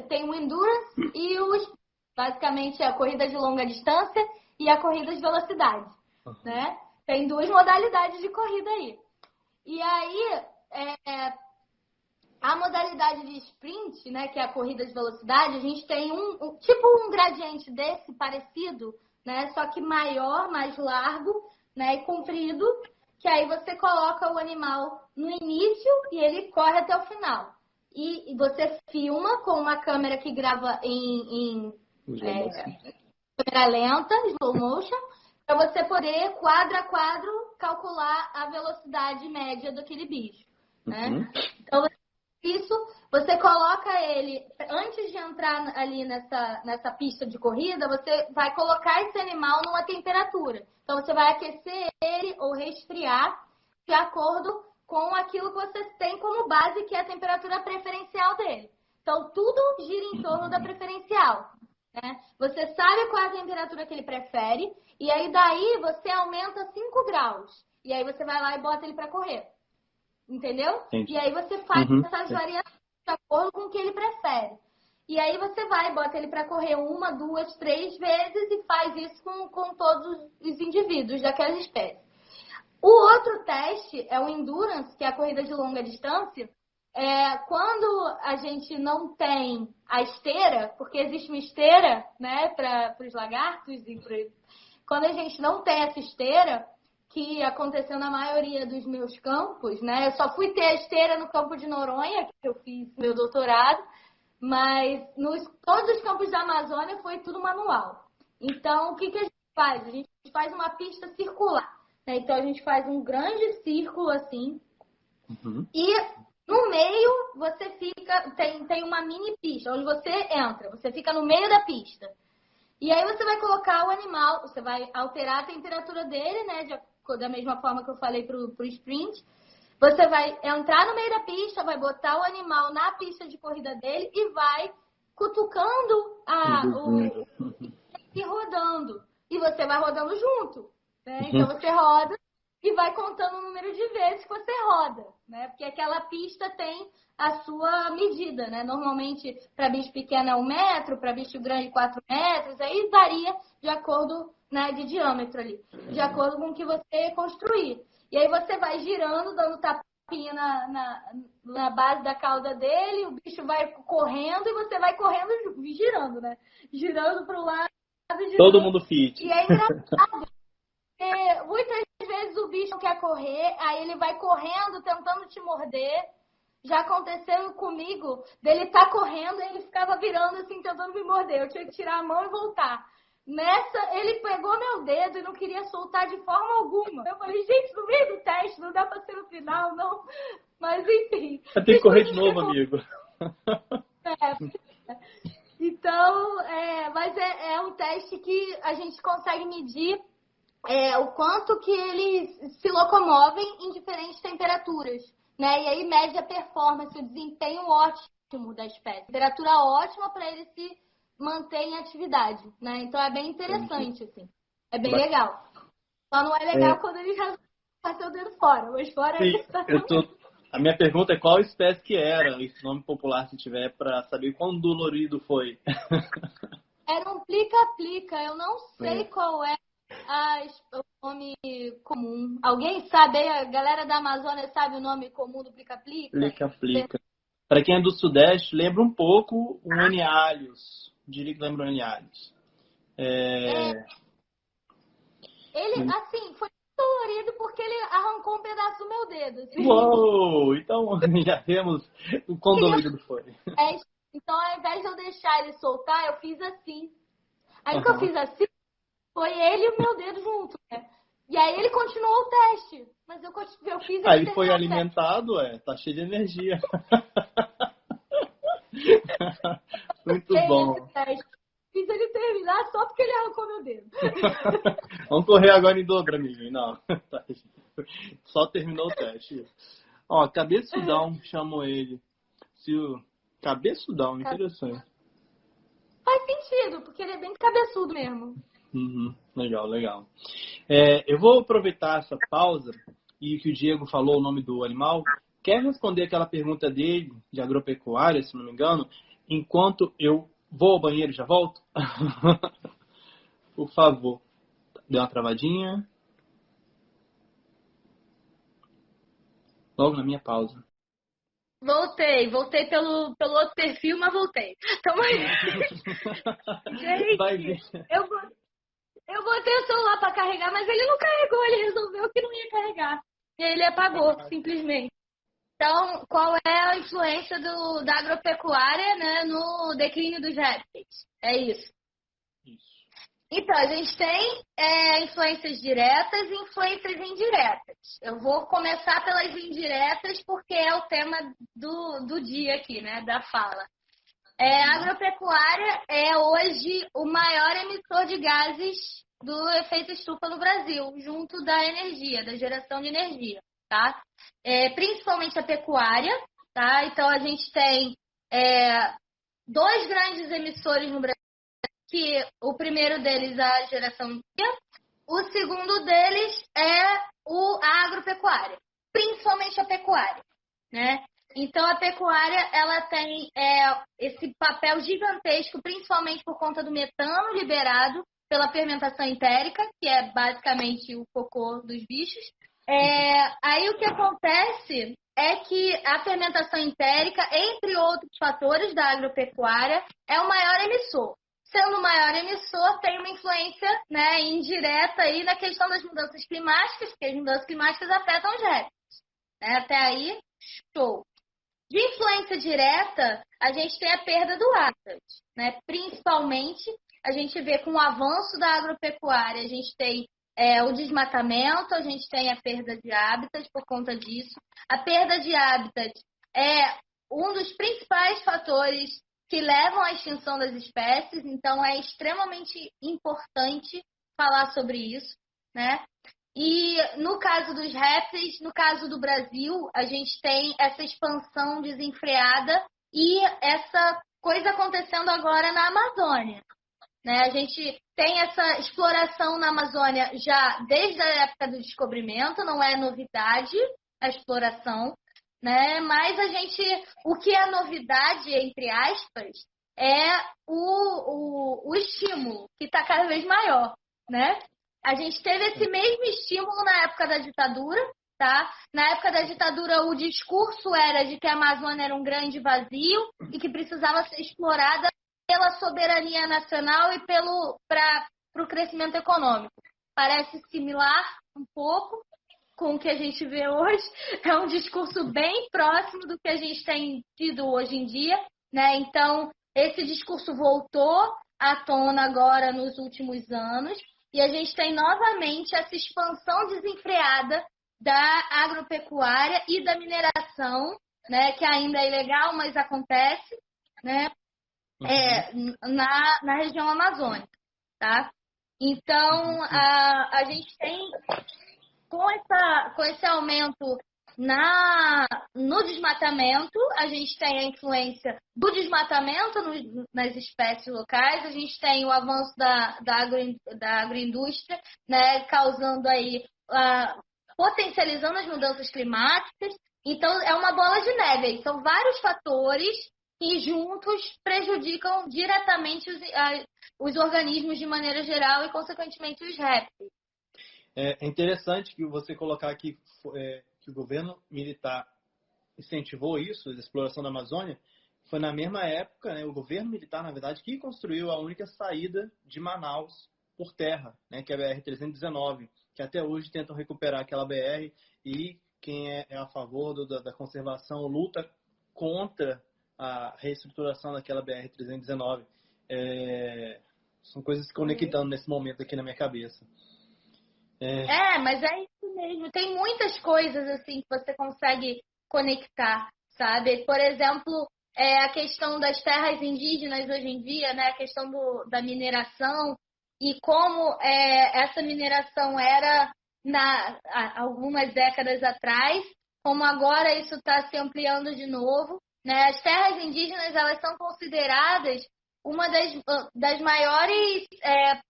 tem o Endurance e basicamente, a corrida de longa distância e a corrida de velocidade, né? Tem duas modalidades de corrida aí. E aí... a modalidade de sprint, né, que é a corrida de velocidade, a gente tem tipo um gradiente desse parecido, né, só que maior, mais largo, né, e comprido, que aí você coloca o animal no início e ele corre até o final, e você filma com uma câmera que grava em câmera lenta, slow motion, para você poder, quadro a quadro, calcular a velocidade média daquele bicho, né? Então, isso, você coloca ele, antes de entrar ali nessa pista de corrida, você vai colocar esse animal numa temperatura. Então, você vai aquecer ele ou resfriar de acordo com aquilo que você tem como base, que é a temperatura preferencial dele. Então, tudo gira em torno da preferencial, né? Você sabe qual é a temperatura que ele prefere, e aí daí você aumenta 5 graus. E aí você vai lá e bota ele para correr. Entendeu? Entendi. E aí você faz essas variações de acordo com o que ele prefere. E aí você vai, bota ele para correr 1, 2, 3 vezes e faz isso com todos os indivíduos daquela espécie. O outro teste é o Endurance, que é a corrida de longa distância. Quando a gente não tem a esteira, porque existe uma esteira, né, para os lagartos, quando a gente não tem essa esteira, que aconteceu na maioria dos meus campos, né? Eu só fui ter a esteira no campo de Noronha, que eu fiz meu doutorado, mas todos os campos da Amazônia foi tudo manual. Então, o que a gente faz? A gente faz uma pista circular, né? Então, a gente faz um grande círculo assim, e no meio você fica, tem uma mini pista, onde você entra, você fica no meio da pista. E aí você vai colocar o animal, você vai alterar a temperatura dele, né? Da mesma forma que eu falei pro sprint. Você vai entrar no meio da pista, vai botar o animal na pista de corrida dele e vai cutucando e rodando. E você vai rodando junto, né? Então você roda e vai contando o número de vezes que você roda, né? Porque aquela pista tem a sua medida, né? Normalmente, para bicho pequeno é 1 metro, para bicho grande 4 metros, aí varia de acordo, né, de diâmetro ali, de acordo com o que você construir. E aí você vai girando, dando tapinha na base da cauda dele, o bicho vai correndo e você vai correndo, girando, né? Girando para o lado, girando. Todo mundo fit. E é engraçado. Muitas vezes o bicho quer correr, aí ele vai correndo, tentando te morder. Já aconteceu comigo, dele tá correndo e ele ficava virando assim, tentando me morder. Eu tinha que tirar a mão e voltar. Nessa, ele pegou meu dedo e não queria soltar de forma alguma. Eu falei, gente, no meio do teste, não dá pra ser no final, não. Mas enfim. Vai ter que correr de novo, amigo. Então, mas é um teste que a gente consegue medir o quanto que eles se locomovem em diferentes temperaturas, né? E aí mede a performance, o desempenho ótimo da espécie. Temperatura ótima para ele se manter em atividade, né? Então é bem interessante, assim. É bem legal. Só não é legal quando ele já passou o dedo fora, mas fora A minha pergunta é qual espécie que era, esse nome popular se tiver, para saber quão dolorido foi. Era um plica-plica, eu não sei qual é o nome comum. Alguém sabe? A galera da Amazônia sabe o nome comum do plica-plica? Plica-plica. Para quem é do Sudeste, lembra um pouco o N-Alhos. Diria que lembra o N-Alhos. Ele, assim, foi dolorido porque ele arrancou um pedaço do meu dedo. Assim. Uou! Então já vemos o quão dolorido foi. Então, ao invés de eu deixar ele soltar, eu fiz assim. Aí o que eu fiz assim, foi ele e o meu dedo junto, né? E aí ele continuou o teste. Mas eu fiz ele. Aí ele foi alimentado, tá cheio de energia. Muito bom. Fiz ele terminar só porque ele arrancou meu dedo. Vamos correr agora em dobro, amigo. Não. Só terminou o teste. Ó, cabeçudão, chamou ele. Cabeçudão, interessante. Faz sentido, porque ele é bem cabeçudo mesmo. Legal, legal. Eu vou aproveitar essa pausa e que o Diego falou o nome do animal. Quer responder aquela pergunta dele, de agropecuária, se não me engano, enquanto eu vou ao banheiro e já volto? Por favor. Deu uma travadinha. Logo na minha pausa. Voltei pelo outro perfil, mas voltei. Tamo aí. Gente, eu botei o celular pra carregar, mas ele não carregou, ele resolveu que não ia carregar. E ele apagou, simplesmente. Então, qual é a influência da agropecuária, né, no declínio dos répteis? É isso. Isso. Então, a gente tem influências diretas e influências indiretas. Eu vou começar pelas indiretas porque é o tema do dia aqui, né, da fala. A agropecuária é hoje o maior emissor de gases do efeito estufa no Brasil, junto da energia, da geração de energia, tá? Principalmente a pecuária, tá? Então, a gente tem dois grandes emissores no Brasil, que o primeiro deles é a geração de energia, o segundo deles é a agropecuária, principalmente a pecuária, né? Então, a pecuária ela tem esse papel gigantesco, principalmente por conta do metano liberado pela fermentação entérica, que é basicamente o cocô dos bichos. Aí o que acontece é que a fermentação entérica, entre outros fatores da agropecuária, é o maior emissor. Sendo o maior emissor, tem uma influência, né, indireta aí na questão das mudanças climáticas, porque as mudanças climáticas afetam os répteis. Né? Até aí, show. De influência direta, a gente tem a perda do hábitat, né? Principalmente, a gente vê com o avanço da agropecuária, a gente tem o desmatamento, a gente tem a perda de hábitat por conta disso. A perda de hábitat é um dos principais fatores que levam à extinção das espécies, então é extremamente importante falar sobre isso, né? E no caso dos répteis, no caso do Brasil, a gente tem essa expansão desenfreada e essa coisa acontecendo agora na Amazônia. Né? A gente tem essa exploração na Amazônia já desde a época do descobrimento, não é novidade a exploração, né? Mas o que é novidade, entre aspas, é o estímulo, que está cada vez maior, né? A gente teve esse mesmo estímulo na época da ditadura, tá? Na época da ditadura, o discurso era de que a Amazônia era um grande vazio e que precisava ser explorada pela soberania nacional e para o crescimento econômico. Parece similar um pouco com o que a gente vê hoje. É um discurso bem próximo do que a gente tem tido hoje em dia, né? Então, esse discurso voltou à tona agora nos últimos anos. E a gente tem novamente essa expansão desenfreada da agropecuária e da mineração, né, que ainda é ilegal, mas acontece, né, na região amazônica, tá? Então, a gente tem, com esse aumento no desmatamento, a gente tem a influência do desmatamento nas espécies locais, a gente tem o avanço da agroindústria, né, causando aí, potencializando as mudanças climáticas. Então, é uma bola de neve. São vários fatores que juntos prejudicam diretamente os organismos de maneira geral e, consequentemente, os répteis. É interessante que você colocar aqui que o governo militar incentivou isso, a exploração da Amazônia. Foi na mesma época, né, o governo militar, na verdade, que construiu a única saída de Manaus por terra, né, que é a BR-319, que até hoje tentam recuperar aquela BR, e quem é a favor da conservação luta contra a reestruturação daquela BR-319. São coisas se conectando nesse momento aqui na minha cabeça. Mas é isso mesmo. Tem muitas coisas assim que você consegue conectar, sabe? Por exemplo, a questão das terras indígenas hoje em dia, né? A questão da mineração e como essa mineração era há algumas décadas atrás, como agora isso está se ampliando de novo, né? As terras indígenas, elas são consideradas uma das maiores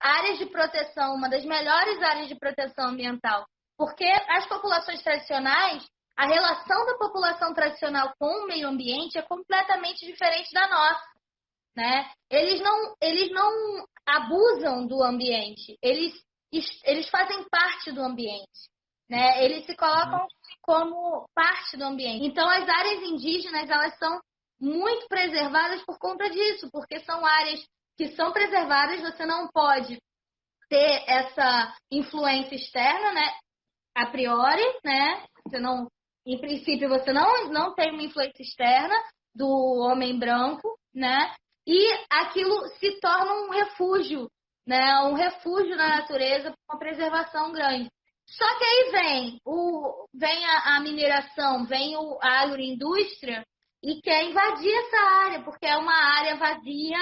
áreas de proteção, uma das melhores áreas de proteção ambiental, porque as populações tradicionais, a relação da população tradicional com o meio ambiente é completamente diferente da nossa, né? Eles não abusam do ambiente, eles fazem parte do ambiente, né? Eles se colocam como parte do ambiente. Então, as áreas indígenas, elas são muito preservadas por conta disso, porque são áreas que são preservadas, você não pode ter essa influência externa, né? A priori, né? Você não Em princípio, você não tem uma influência externa do homem branco, né? E aquilo se torna um refúgio, né? Um refúgio na natureza com uma preservação grande. Só que aí vem a mineração, vem a agroindústria e quer invadir essa área, porque é uma área vazia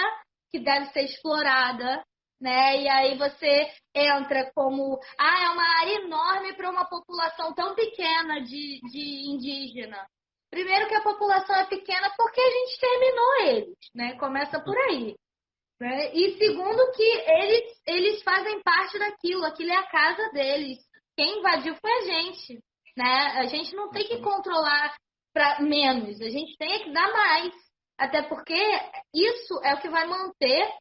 que deve ser explorada, né? E aí você entra como, é uma área enorme para uma população tão pequena de indígena. Primeiro que a população é pequena porque a gente terminou eles, né? Começa por aí. Né? E segundo que eles fazem parte daquilo, aquilo é a casa deles. Quem invadiu foi a gente, né? A gente não tem que controlar para menos, a gente tem que dar mais. Até porque isso é o que vai manter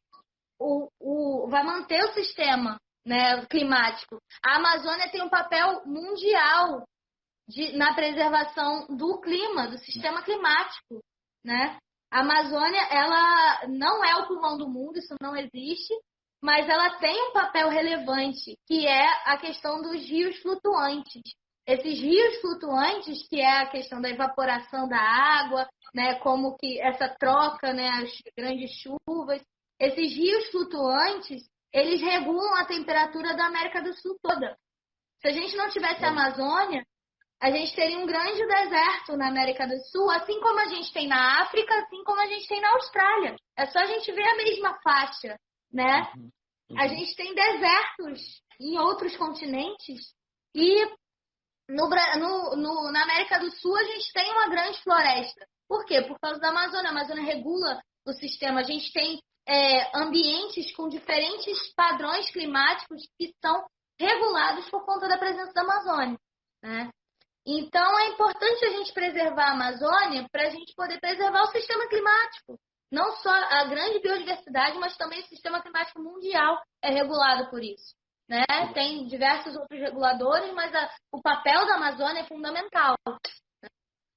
vai manter o sistema, né, climático. A Amazônia tem um papel mundial na preservação do clima, do sistema climático, né? A Amazônia, ela não é o pulmão do mundo, isso não existe, mas ela tem um papel relevante, que é a questão dos rios flutuantes. Esses rios flutuantes, que é a questão da evaporação da água, né, como que essa troca, né, as grandes chuvas, esses rios flutuantes, eles regulam a temperatura da América do Sul toda. Se a gente não tivesse a Amazônia, a gente teria um grande deserto na América do Sul, assim como a gente tem na África, assim como a gente tem na Austrália. É só a gente ver a mesma faixa, né? A gente tem desertos em outros continentes e na América do Sul a gente tem uma grande floresta. Por quê? Por causa da Amazônia. A Amazônia regula o sistema. A gente tem ambientes com diferentes padrões climáticos que são regulados por conta da presença da Amazônia, né? Então, é importante a gente preservar a Amazônia para a gente poder preservar o sistema climático. Não só a grande biodiversidade, mas também o sistema climático mundial é regulado por isso, né? Tem diversos outros reguladores, mas o papel da Amazônia é fundamental.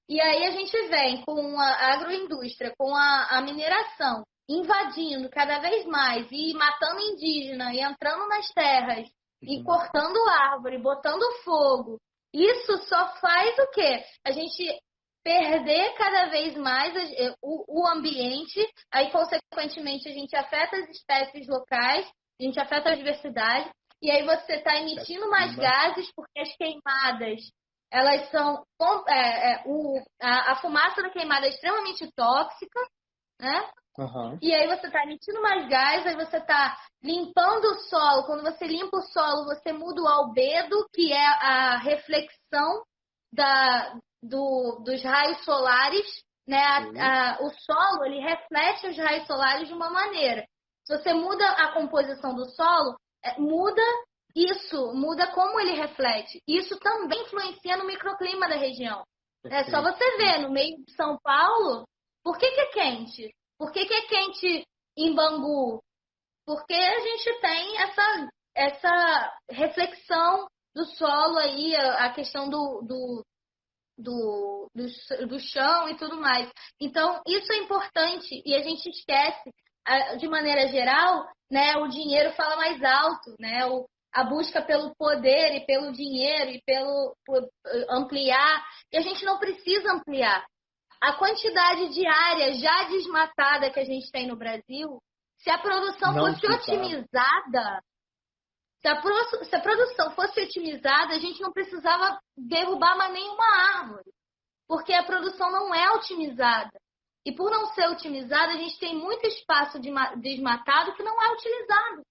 E aí a gente vem com a agroindústria, com a mineração, invadindo cada vez mais e matando indígena, e entrando nas terras, e cortando árvore, botando fogo. Isso só faz o quê? A gente perder cada vez mais o ambiente, aí, consequentemente, a gente afeta as espécies locais, a gente afeta a diversidade, e aí você está emitindo mais gases, porque as queimadas, elas são... a fumaça da queimada é extremamente tóxica, né? E aí você está emitindo mais gás, aí você está limpando o solo. Quando você limpa o solo, você muda o albedo, que é a reflexão dos raios solares, né? O solo, ele reflete os raios solares de uma maneira. Se você muda a composição do solo, muda como ele reflete. Isso também influencia no microclima da região. É só você ver, no meio de São Paulo, por que é quente? Por que é quente em Bangu? Porque a gente tem essa reflexão do solo aí, a questão do chão e tudo mais. Então, isso é importante e a gente esquece, de maneira geral, né, o dinheiro fala mais alto, né? A busca pelo poder e pelo dinheiro e por ampliar. E a gente não precisa ampliar. A quantidade de área já desmatada que a gente tem no Brasil, se a produção fosse otimizada, se a produção fosse otimizada, a gente não precisava derrubar mais nenhuma árvore, porque a produção não é otimizada. E por não ser otimizada, a gente tem muito espaço desmatado que não é utilizado.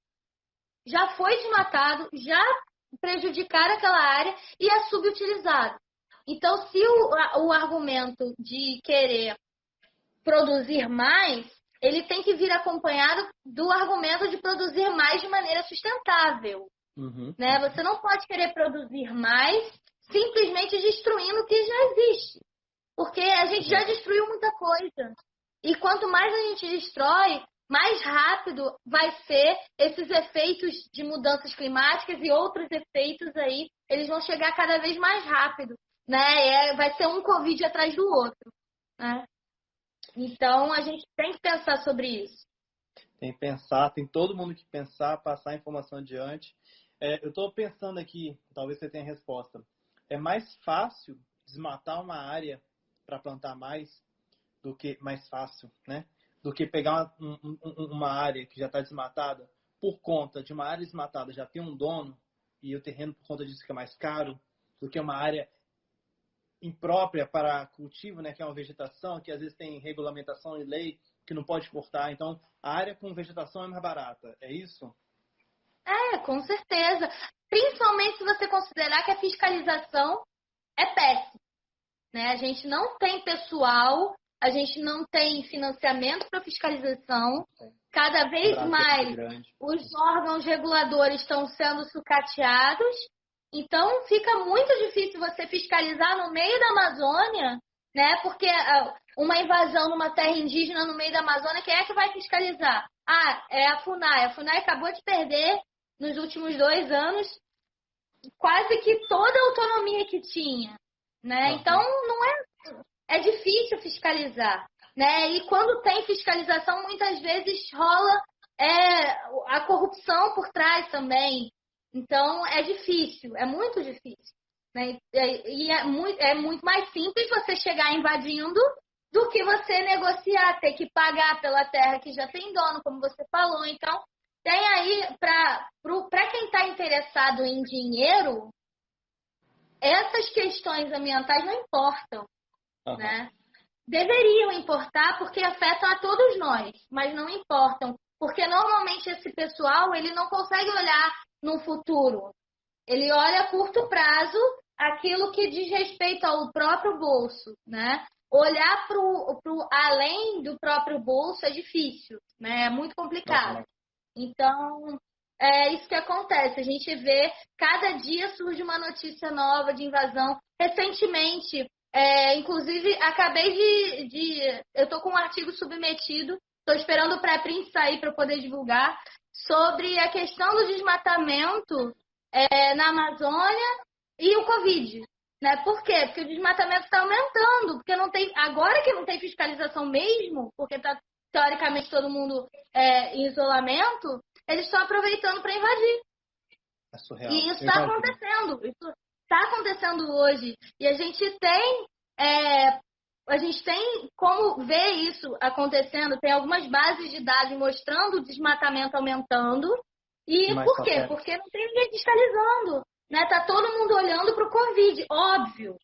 Já foi desmatado, já prejudicaram aquela área e é subutilizado. Então, se o argumento de querer produzir mais, ele tem que vir acompanhado do argumento de produzir mais de maneira sustentável. Né? Você não pode querer produzir mais simplesmente destruindo o que já existe. Porque a gente já destruiu muita coisa. E quanto mais a gente destrói, mais rápido vai ser esses efeitos de mudanças climáticas e outros efeitos aí, eles vão chegar cada vez mais rápido. Né? Vai ser um Covid atrás do outro. Né? Então, a gente tem que pensar sobre isso. Tem que pensar, tem todo mundo que pensar, passar a informação adiante. Eu estou pensando aqui, talvez você tenha resposta. É mais fácil desmatar uma área para plantar mais fácil, né? Do que pegar uma área que já está desmatada por conta de uma área desmatada já ter um dono e o terreno por conta disso fica mais caro do que uma área imprópria para cultivo, né? Que é uma vegetação que às vezes tem regulamentação e lei que não pode cortar. Então, a área com vegetação é mais barata. É isso? Com certeza. Principalmente se você considerar que a fiscalização é péssima, né? A gente não tem pessoal, a gente não tem financiamento para fiscalização. Cada vez mais os órgãos reguladores estão sendo sucateados. Então fica muito difícil você fiscalizar no meio da Amazônia, né? Porque uma invasão numa terra indígena no meio da Amazônia, quem é que vai fiscalizar? É a FUNAI. A FUNAI acabou de perder nos últimos 2 anos quase que toda a autonomia que tinha, né? Então não é difícil fiscalizar, né? E quando tem fiscalização, muitas vezes rola a corrupção por trás também. Então é difícil, é muito difícil, né? E é muito mais simples você chegar invadindo do que você negociar, ter que pagar pela terra que já tem dono, como você falou. Então tem aí, para quem está interessado em dinheiro, essas questões ambientais não importam, né? Deveriam importar porque afetam a todos nós, mas não importam. Porque normalmente esse pessoal, ele não consegue olhar no futuro. Ele olha a curto prazo aquilo que diz respeito ao próprio bolso, né? Olhar pro além do próprio bolso é difícil, né? É muito complicado. Então, é isso que acontece. A gente vê, cada dia surge uma notícia nova de invasão. Recentemente, inclusive, acabei eu estou com um artigo submetido, estou esperando o pré-print sair para poder divulgar, sobre a questão do desmatamento na Amazônia e o Covid. Né? Por quê? Porque o desmatamento está aumentando, porque agora que não tem fiscalização mesmo, porque está teoricamente todo mundo em isolamento, eles estão aproveitando para invadir. É surreal. E isso está acontecendo. Isso está acontecendo hoje. E a gente tem como ver isso acontecendo. Tem algumas bases de dados mostrando o desmatamento aumentando. E por quê? Porque não tem ninguém fiscalizando. Né? Tá todo mundo olhando para o Covid, óbvio.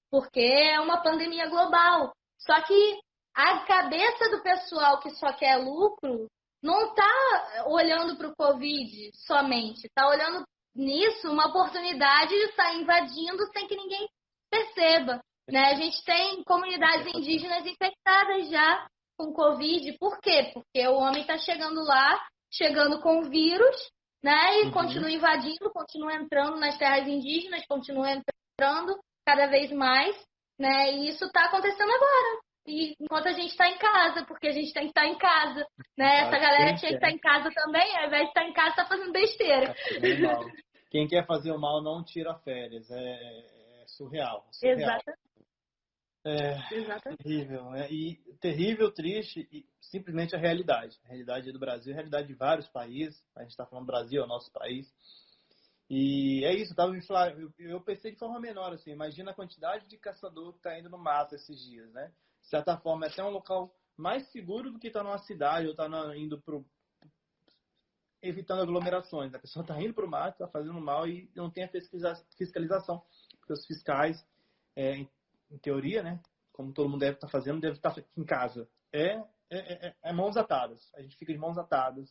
Porque é uma pandemia global. Só que a cabeça do pessoal que só quer lucro não está olhando para o Covid somente. Está olhando nisso uma oportunidade de sair invadindo sem que ninguém perceba. Né? A gente tem comunidades indígenas infectadas já com Covid. Por quê? Porque o homem está chegando lá, chegando com o vírus, né? E continua invadindo, continua entrando nas terras indígenas, continua entrando cada vez mais. Né? E isso está acontecendo agora. E enquanto a gente está em casa, porque a gente tem que estar em casa, né? Essa galera tinha que estar em casa também, ao invés de estar em casa, está fazendo besteira. Quem quer fazer o mal não tira férias. É surreal. Exatamente. Exatamente. Terrível, né? E terrível, triste e simplesmente a realidade. A realidade do Brasil, a realidade de vários países. A gente está falando do Brasil, é o nosso país. E é isso, eu pensei de forma menor, assim, imagina a quantidade de caçador que está indo no mato esses dias, né? De certa forma, é até um local mais seguro do que estar numa cidade ou estar indo evitando aglomerações. A pessoa está indo para o mato, está fazendo mal e não tem a fiscalização. Porque os fiscais, em teoria, né, como todo mundo deve estar fazendo, deve estar em casa. É mãos atadas. A gente fica de mãos atadas.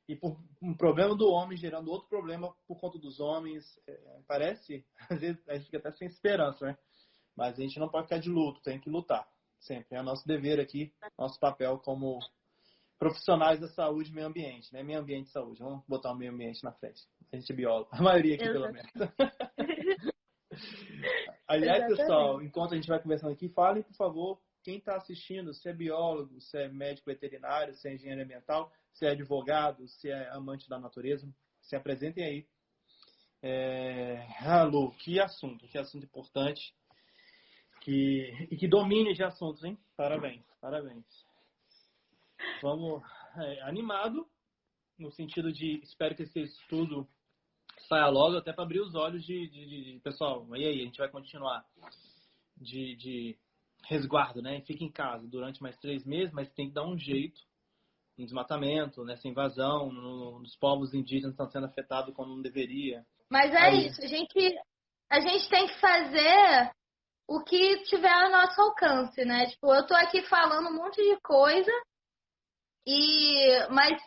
E por um problema do homem gerando outro problema por conta dos homens, parece, às vezes a gente fica até sem esperança, né? Mas a gente não pode ficar de luto, tem que lutar, sempre. É nosso dever aqui, nosso papel como profissionais da saúde e meio ambiente, né? Meio ambiente e saúde, vamos botar o meio ambiente na frente. A gente é biólogo, a maioria aqui pelo menos. Aliás, pessoal, enquanto a gente vai conversando aqui, falem, por favor, quem está assistindo, se é biólogo, se é médico veterinário, se é engenheiro ambiental, se é advogado, se é amante da natureza, se apresentem aí. Lu, que assunto importante e que domínio de assuntos, hein? Parabéns. Vamos, animado, no sentido de, espero que esse estudo saia logo, até para abrir os olhos de pessoal, e aí, a gente vai continuar. de resguardo, né? Fica em casa durante mais 3 meses, mas tem que dar um jeito no desmatamento, nessa invasão, nos povos indígenas que estão sendo afetados como não deveria. Mas isso, a gente tem que fazer o que tiver ao nosso alcance, né? Tipo, eu tô aqui falando um monte de coisa, mas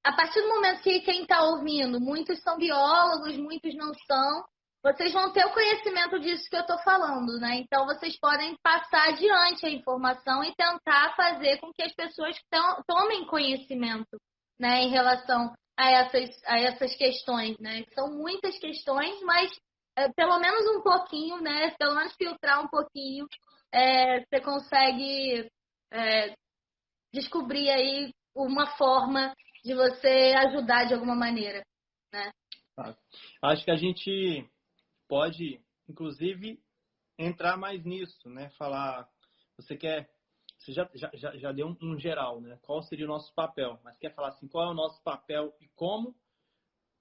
a partir do momento que quem está ouvindo, muitos são biólogos, muitos não são, vocês vão ter o conhecimento disso que eu estou falando, né? Então, vocês podem passar adiante a informação e tentar fazer com que as pessoas tomem conhecimento, né, em relação a essas questões, né? São muitas questões, mas pelo menos um pouquinho, né? Pelo menos filtrar um pouquinho, você consegue descobrir aí uma forma de você ajudar de alguma maneira, né? Acho que a gente pode, inclusive, entrar mais nisso, né? Falar, você já deu um geral, né? Qual seria o nosso papel? Mas quer falar assim, qual é o nosso papel e como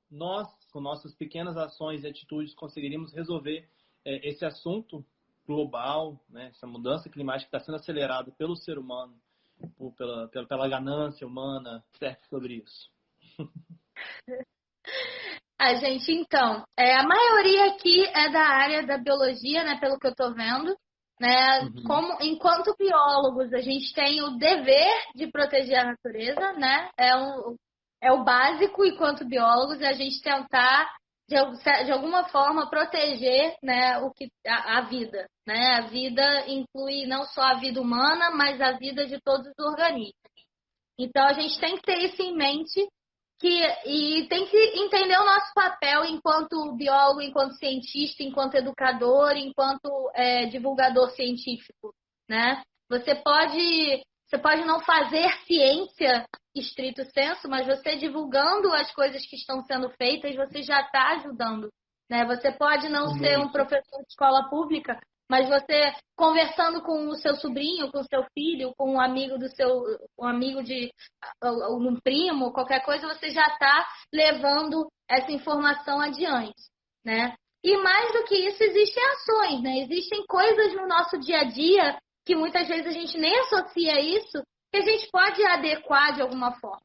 nós, com nossas pequenas ações e atitudes, conseguiríamos resolver esse assunto global, né? Essa mudança climática que está sendo acelerada pelo ser humano, pela ganância humana, certo sobre isso. Gente, então, a maioria aqui é da área da biologia, né, pelo que eu estou vendo, né? Como, enquanto biólogos, a gente tem o dever de proteger a natureza, né? É o básico, enquanto biólogos, é a gente tentar, de alguma forma, proteger, né, a vida, né? A vida inclui não só a vida humana, mas a vida de todos os organismos. Então, a gente tem que ter isso em mente e tem que entender o nosso papel enquanto biólogo, enquanto cientista, enquanto educador, enquanto divulgador científico, né? Você pode não fazer ciência estrito sensu, mas você divulgando as coisas que estão sendo feitas, você já está ajudando, né? Você pode não ser um professor de escola pública, mas você conversando com o seu sobrinho, com o seu filho, com um amigo um primo, qualquer coisa, você já está levando essa informação adiante, né? E mais do que isso, existem ações, né? Existem coisas no nosso dia a dia que muitas vezes a gente nem associa isso, que a gente pode adequar de alguma forma.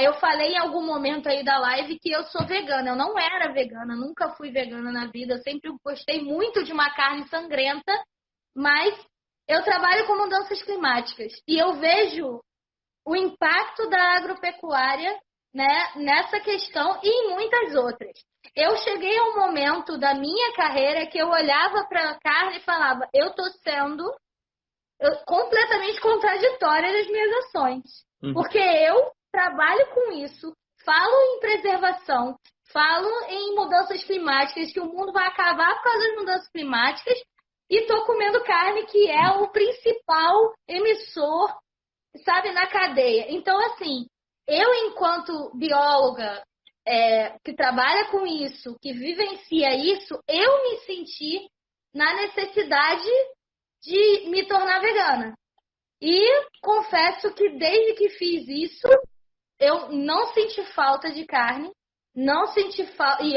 Eu falei em algum momento aí da live que eu sou vegana. Eu não era vegana, nunca fui vegana na vida. Eu sempre gostei muito de uma carne sangrenta, mas eu trabalho com mudanças climáticas. E eu vejo o impacto da agropecuária, né, nessa questão e em muitas outras. Eu cheguei a um momento da minha carreira que eu olhava para a carne e falava, eu estou sendo completamente contraditória nas minhas ações. Porque eu trabalho com isso, falo em preservação, falo em mudanças climáticas, que o mundo vai acabar por causa das mudanças climáticas, e estou comendo carne que é o principal emissor, sabe, na cadeia. Então, assim, eu, enquanto bióloga que trabalha com isso, que vivencia isso, eu me senti na necessidade de me tornar vegana. E confesso que desde que fiz isso, eu não senti falta de carne, não senti falta. E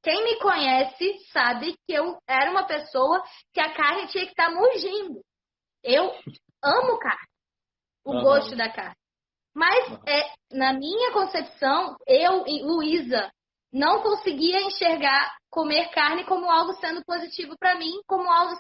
quem me conhece sabe que eu era uma pessoa que a carne tinha que estar mugindo. Eu amo carne, o gosto da carne. Mas, na minha concepção, eu, Luísa, não conseguia enxergar comer carne como algo sendo positivo para mim, como algo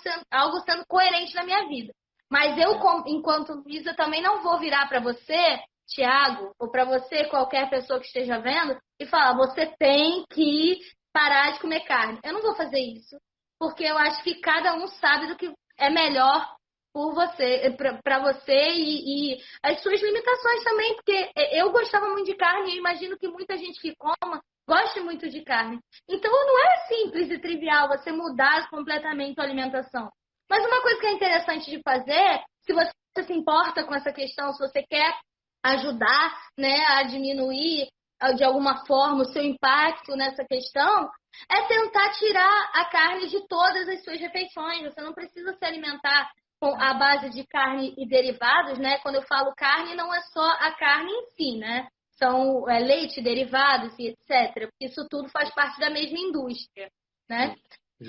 sendo coerente na minha vida. Mas eu, enquanto Luísa, também não vou virar para você, Tiago, ou para você, qualquer pessoa que esteja vendo, e falar, você tem que parar de comer carne. Eu não vou fazer isso, porque eu acho que cada um sabe do que é melhor por você, para você e as suas limitações também, porque eu gostava muito de carne e imagino que muita gente que coma goste muito de carne. Então não é simples e trivial você mudar completamente a alimentação. Mas uma coisa que é interessante de fazer, se você se importa com essa questão, se você quer ajudar, né, a diminuir de alguma forma o seu impacto nessa questão, é tentar tirar a carne de todas as suas refeições. Você não precisa se alimentar com a base de carne e derivados, né? Quando eu falo carne, não é só a carne em si, né? São leite, derivados e etc. Porque isso tudo faz parte da mesma indústria, né?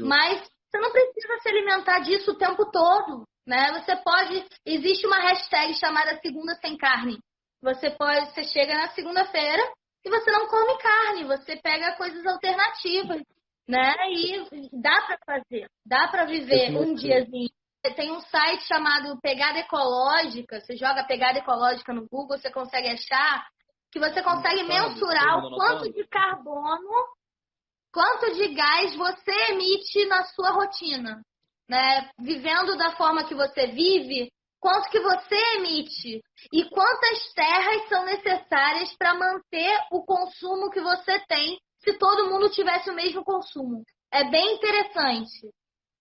Mas Você não precisa se alimentar disso o tempo todo, né? Existe uma hashtag chamada Segunda Sem Carne. Você chega na segunda-feira e você não come carne, você pega coisas alternativas, né? E dá para fazer, dá para viver um diazinho. Tem um site chamado Pegada Ecológica, você joga Pegada Ecológica no Google, você consegue achar que você consegue mensurar o quanto de carbono, quanto de gás você emite na sua rotina, né? Vivendo da forma que você vive, quanto que você emite e quantas terras são necessárias para manter o consumo que você tem se todo mundo tivesse o mesmo consumo. É bem interessante.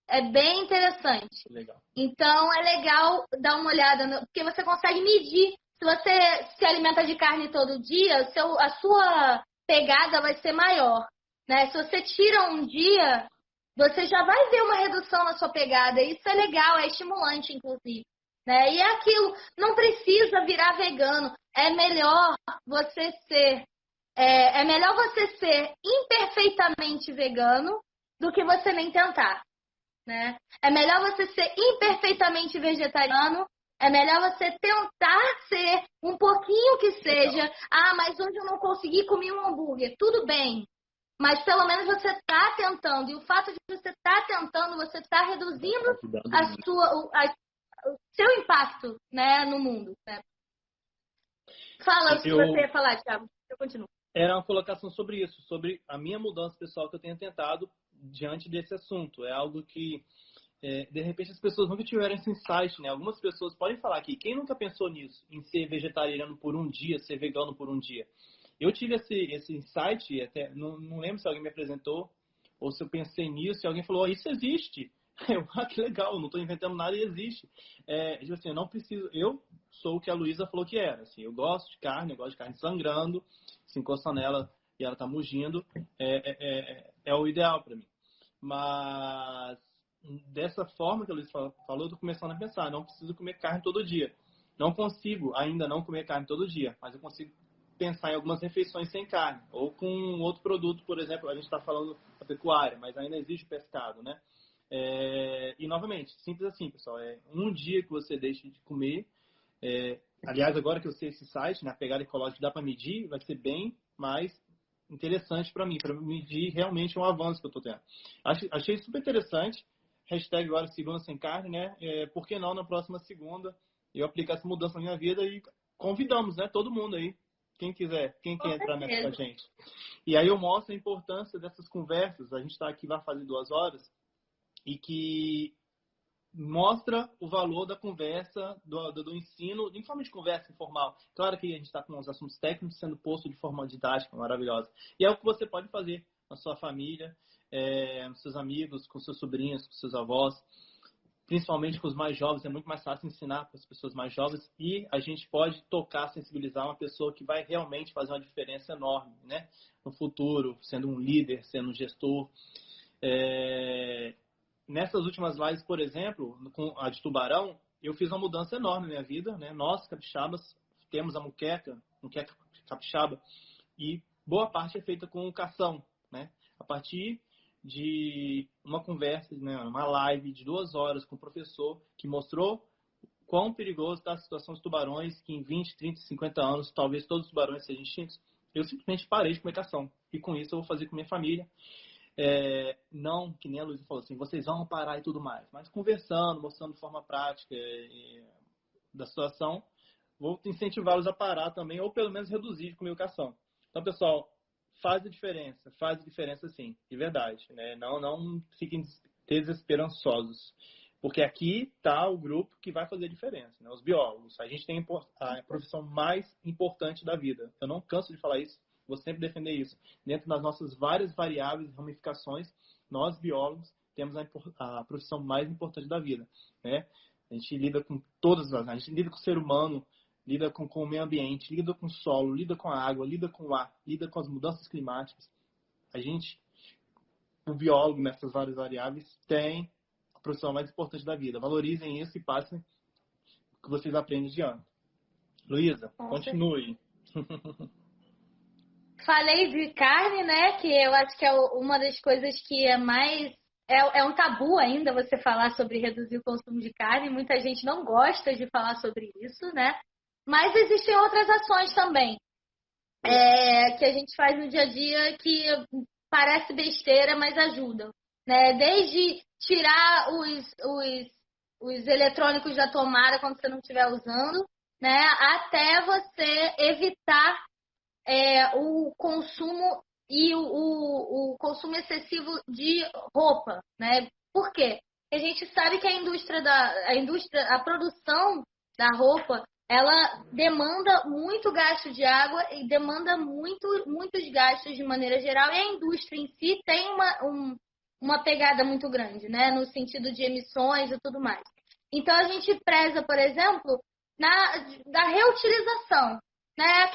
É bem interessante. Legal. Então, é legal dar uma olhada, porque você consegue medir. Se você se alimenta de carne todo dia, a sua pegada vai ser maior, né? Se você tira um dia, você já vai ver uma redução na sua pegada. Isso é legal, é estimulante, inclusive. Né? E é aquilo, não precisa virar vegano. É melhor você ser imperfeitamente vegano do que você nem tentar. Né? É melhor você ser imperfeitamente vegetariano, é melhor você tentar ser um pouquinho que seja. Ah, mas hoje eu não consegui comer um hambúrguer. Tudo bem, mas pelo menos você está tentando. E o fato de você estar tentando, você está reduzindo o seu impacto, né, no mundo. Né? Fala o que você ia falar, Thiago. Eu continuo. Era uma colocação sobre isso, sobre a minha mudança pessoal que eu tenho tentado diante desse assunto. É algo que, de repente, as pessoas nunca tiveram esse insight, né? Algumas pessoas podem falar aqui, quem nunca pensou nisso, em ser vegetariano por um dia, ser vegano por um dia? Eu tive esse insight, até não lembro se alguém me apresentou, ou se eu pensei nisso, e alguém falou, isso existe. Eu, que legal, não estou inventando nada e existe. Tipo assim, eu não preciso, eu sou o que a Luísa falou que era. Assim, eu gosto de carne sangrando, se encosta nela e ela está mugindo, é o ideal para mim. Mas dessa forma que a Luísa falou, eu estou começando a pensar, não preciso comer carne todo dia. Não consigo ainda não comer carne todo dia, mas eu consigo pensar em algumas refeições sem carne, ou com outro produto, por exemplo, a gente está falando da pecuária, mas ainda existe pescado, né? E novamente, simples assim, pessoal, um dia que você deixa de comer, aliás, agora que eu sei esse site, na Pegada Ecológica, dá para medir, vai ser bem mais interessante para mim, para medir realmente um avanço que eu estou tendo. Achei super interessante, hashtag agora segunda sem carne, né? Por que não na próxima segunda eu aplicar essa mudança na minha vida e convidamos, né, todo mundo aí, quem quiser, quem quer entrar nessa com a gente. E aí eu mostro a importância dessas conversas, a gente está aqui, vai fazer 2 horas, e que mostra o valor da conversa, do ensino, principalmente conversa informal. Claro que a gente está com os assuntos técnicos sendo posto de forma didática, maravilhosa. E é o que você pode fazer na sua família, com seus amigos, com seus sobrinhos, com seus avós. Principalmente com os mais jovens, é muito mais fácil ensinar para as pessoas mais jovens e a gente pode tocar, sensibilizar uma pessoa que vai realmente fazer uma diferença enorme, né? No futuro, sendo um líder, sendo um gestor. Nessas últimas lives, por exemplo, com a de Tubarão, eu fiz uma mudança enorme na minha vida, né? Nós, capixabas, temos a muqueca capixaba, e boa parte é feita com cação, né? A partir de uma conversa, né? Uma live de 2 horas com o professor que mostrou quão perigoso está a situação dos tubarões, que em 20, 30, 50 anos, talvez todos os tubarões sejam extintos. Eu simplesmente parei de comer cação. E com isso eu vou fazer com minha família. Não, que nem a Luísa falou assim, vocês vão parar e tudo mais, mas conversando, mostrando de forma prática da situação, vou incentivá-los a parar também, ou pelo menos reduzir de comer cação. Então, pessoal, faz a diferença sim, de verdade, né? Não fiquem desesperançosos, porque aqui está o grupo que vai fazer a diferença, né? Os biólogos. A gente tem a profissão mais importante da vida. Eu não canso de falar isso. Vou sempre defender isso. Dentro das nossas várias variáveis e ramificações, nós, biólogos, temos a profissão mais importante da vida, né? A gente lida com todas as... A gente lida com o ser humano, lida com o meio ambiente, lida com o solo, lida com a água, lida com o ar, lida com as mudanças climáticas. O biólogo, nessas várias variáveis, tem a profissão mais importante da vida. Valorizem isso e passem o que vocês aprendem de ano. Luísa, continue. Falei de carne, né? Que eu acho que é uma das coisas que é mais é um tabu ainda você falar sobre reduzir o consumo de carne. Muita gente não gosta de falar sobre isso, né? Mas existem outras ações também que a gente faz no dia a dia que parece besteira, mas ajudam, né? Desde tirar os eletrônicos da tomada quando você não estiver usando, né? Até você evitar o consumo e o consumo excessivo de roupa, né? Por quê? Porque a gente sabe que a produção da roupa, ela demanda muito gasto de água e demanda muitos gastos de maneira geral, e a indústria em si tem uma pegada muito grande, né? No sentido de emissões e tudo mais. Então a gente preza, por exemplo, da reutilização. Né?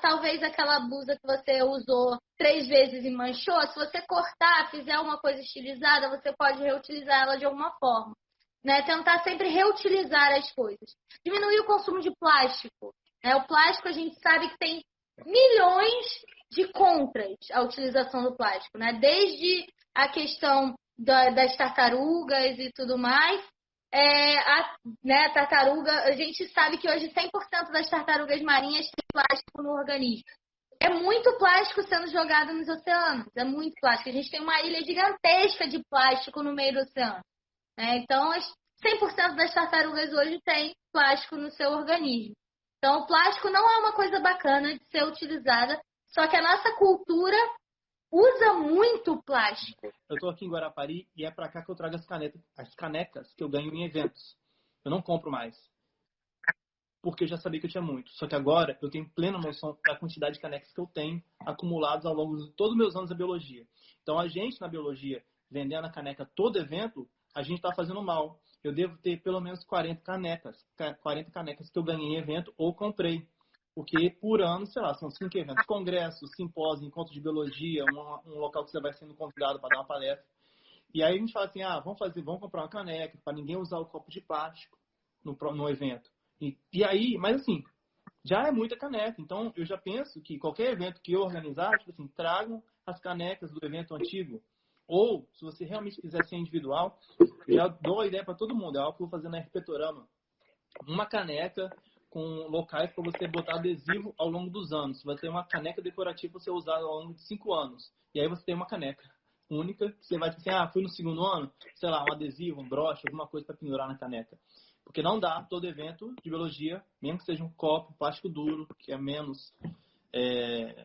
Talvez aquela blusa que você usou 3 vezes e manchou, se você cortar, fizer uma coisa estilizada, você pode reutilizar ela de alguma forma. Né? Tentar sempre reutilizar as coisas. Diminuir o consumo de plástico. Né? O plástico, a gente sabe que tem milhões de contras à utilização do plástico. Né? Desde a questão das tartarugas e tudo mais, a tartaruga, a gente sabe que hoje 100% das tartarugas marinhas tem plástico no organismo. É muito plástico sendo jogado nos oceanos, é muito plástico. A gente tem uma ilha gigantesca de plástico no meio do oceano. Né? Então, 100% das tartarugas hoje tem plástico no seu organismo. Então, o plástico não é uma coisa bacana de ser utilizada, só que a nossa cultura usa muito plástico. Eu tô aqui em Guarapari e é pra cá que eu trago as canecas que eu ganho em eventos. Eu não compro mais. Porque eu já sabia que eu tinha muito. Só que agora eu tenho plena noção da quantidade de canecas que eu tenho acumuladas ao longo de todos os meus anos da biologia. Então a gente na biologia, vendendo a caneca todo evento, a gente tá fazendo mal. Eu devo ter pelo menos 40 canecas que eu ganhei em evento ou comprei. Porque por ano, sei lá, são 5 eventos, congressos, simpósios, encontros de biologia, um local que você vai sendo convidado para dar uma palestra. E aí a gente fala assim, vamos comprar uma caneca para ninguém usar o copo de plástico no evento. E aí, mas assim, já é muita caneca. Então eu já penso que qualquer evento que eu organizar, tipo assim, tragam as canecas do evento antigo. Ou, se você realmente quiser ser individual, eu já dou a ideia para todo mundo. É algo que eu vou fazer na Herpetorama. Uma caneca com locais para você botar adesivo ao longo dos anos. Você vai ter uma caneca decorativa para você usar ao longo de 5 anos. E aí você tem uma caneca única, que você vai dizer assim, fui no segundo ano, sei lá, um adesivo, um broche, alguma coisa para pendurar na caneca. Porque não dá todo evento de biologia, mesmo que seja um copo, plástico duro, que é menos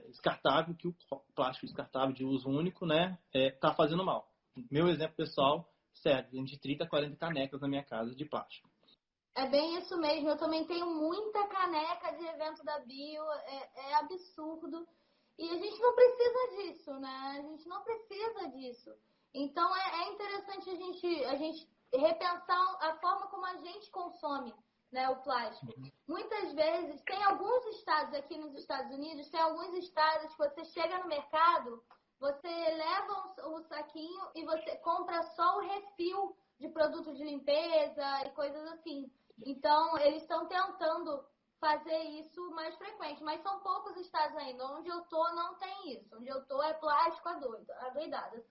descartável que o plástico descartável de uso único, né, tá fazendo mal. Meu exemplo pessoal, sério, de 30 a 40 canecas na minha casa de plástico. É bem isso mesmo. Eu também tenho muita caneca de evento da Bio. É absurdo. E a gente não precisa disso, né? A gente não precisa disso. Então, é interessante a gente repensar a forma como a gente consome, né, o plástico. Muitas vezes, tem alguns estados aqui nos Estados Unidos, tem alguns estados que você chega no mercado, você leva o saquinho e você compra só o refil de produto de limpeza e coisas assim. Então, eles estão tentando fazer isso mais frequente, mas são poucos estados ainda. Onde eu tô não tem isso. Onde eu tô é plástico adoidado.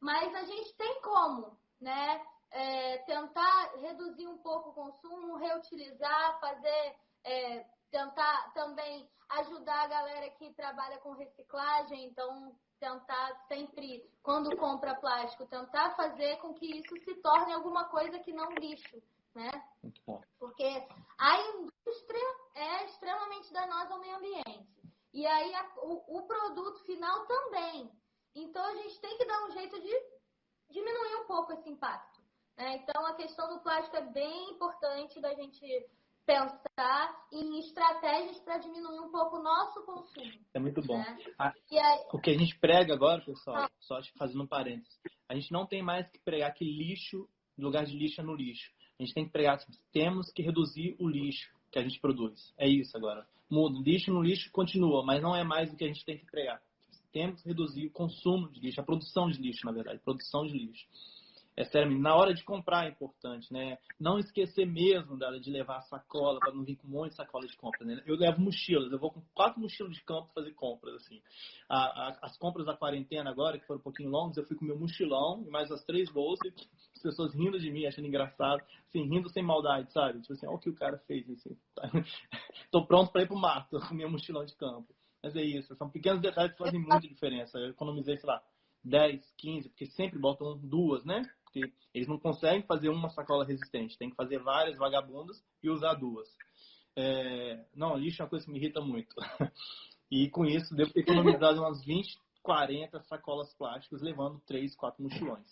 Mas a gente tem como, né? Tentar reduzir um pouco o consumo, reutilizar, tentar também ajudar a galera que trabalha com reciclagem. Então, tentar sempre, quando compra plástico, tentar fazer com que isso se torne alguma coisa que não lixo. Né? Muito bom. Porque a indústria é extremamente danosa ao meio ambiente. E aí o produto final também. Então a gente tem que dar um jeito de diminuir um pouco esse impacto. Né? Então a questão do plástico é bem importante da gente pensar em estratégias para diminuir um pouco o nosso consumo. É muito bom. Né? O que a gente prega agora, pessoal, só fazendo um parênteses, a gente não tem mais que pregar que lixo, lugar de lixo é no lixo. A gente tem que pregar assim, temos que reduzir o lixo que a gente produz. É isso agora. Muda. Lixo no lixo continua, mas não é mais o que a gente tem que pregar. Temos que reduzir o consumo de lixo, a produção de lixo, na verdade. Produção de lixo. É sério, na hora de comprar é importante, né? Não esquecer mesmo de levar sacola, para não vir com um monte de sacola de compra, né? Eu levo mochilas, eu vou com 4 mochilas de campo fazer compras, assim. As compras da quarentena agora, que foram um pouquinho longas, eu fui com meu mochilão e mais as 3 bolsas, as pessoas rindo de mim, achando engraçado, assim, rindo sem maldade, sabe? Tipo assim, olha o que o cara fez, assim. Tô pronto para ir pro mato com meu mochilão de campo. Mas é isso, são pequenos detalhes que fazem muita diferença. Eu economizei, sei lá, 10, 15, porque sempre botam 2, né? Porque eles não conseguem fazer uma sacola resistente, tem que fazer várias vagabundas e usar 2. Não, lixo é uma coisa que me irrita muito. E com isso, devo ter economizado umas 20, 40 sacolas plásticas, levando 3, 4 mochilões.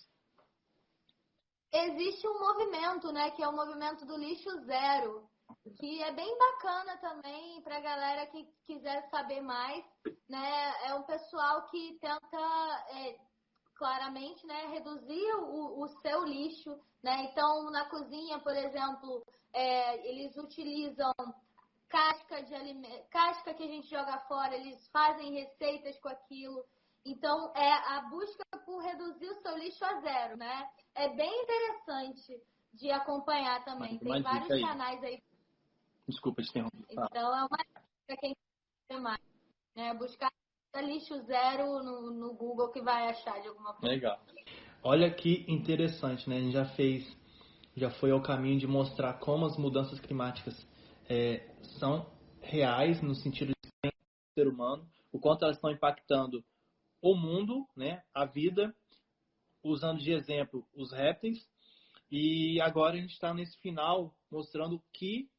Existe um movimento, né, que é o movimento do lixo zero, que é bem bacana também para a galera que quiser saber mais, né? É um pessoal que tenta claramente, né, reduzir o seu lixo, né? Então, na cozinha, por exemplo, eles utilizam casca de alimento, casca que a gente joga fora, eles fazem receitas com aquilo. Então, é a busca por reduzir o seu lixo a zero, né? É bem interessante de acompanhar também. Tem vários canais aí. Desculpa te interromper. Então, é uma dica para quem quer mais, né? Buscar lixo zero no Google que vai achar de alguma forma. Legal. Olha que interessante, né? A gente já foi ao caminho de mostrar como as mudanças climáticas são reais no sentido de ser humano, o quanto elas estão impactando o mundo, né? A vida, usando de exemplo os répteis. E agora a gente está nesse final mostrando que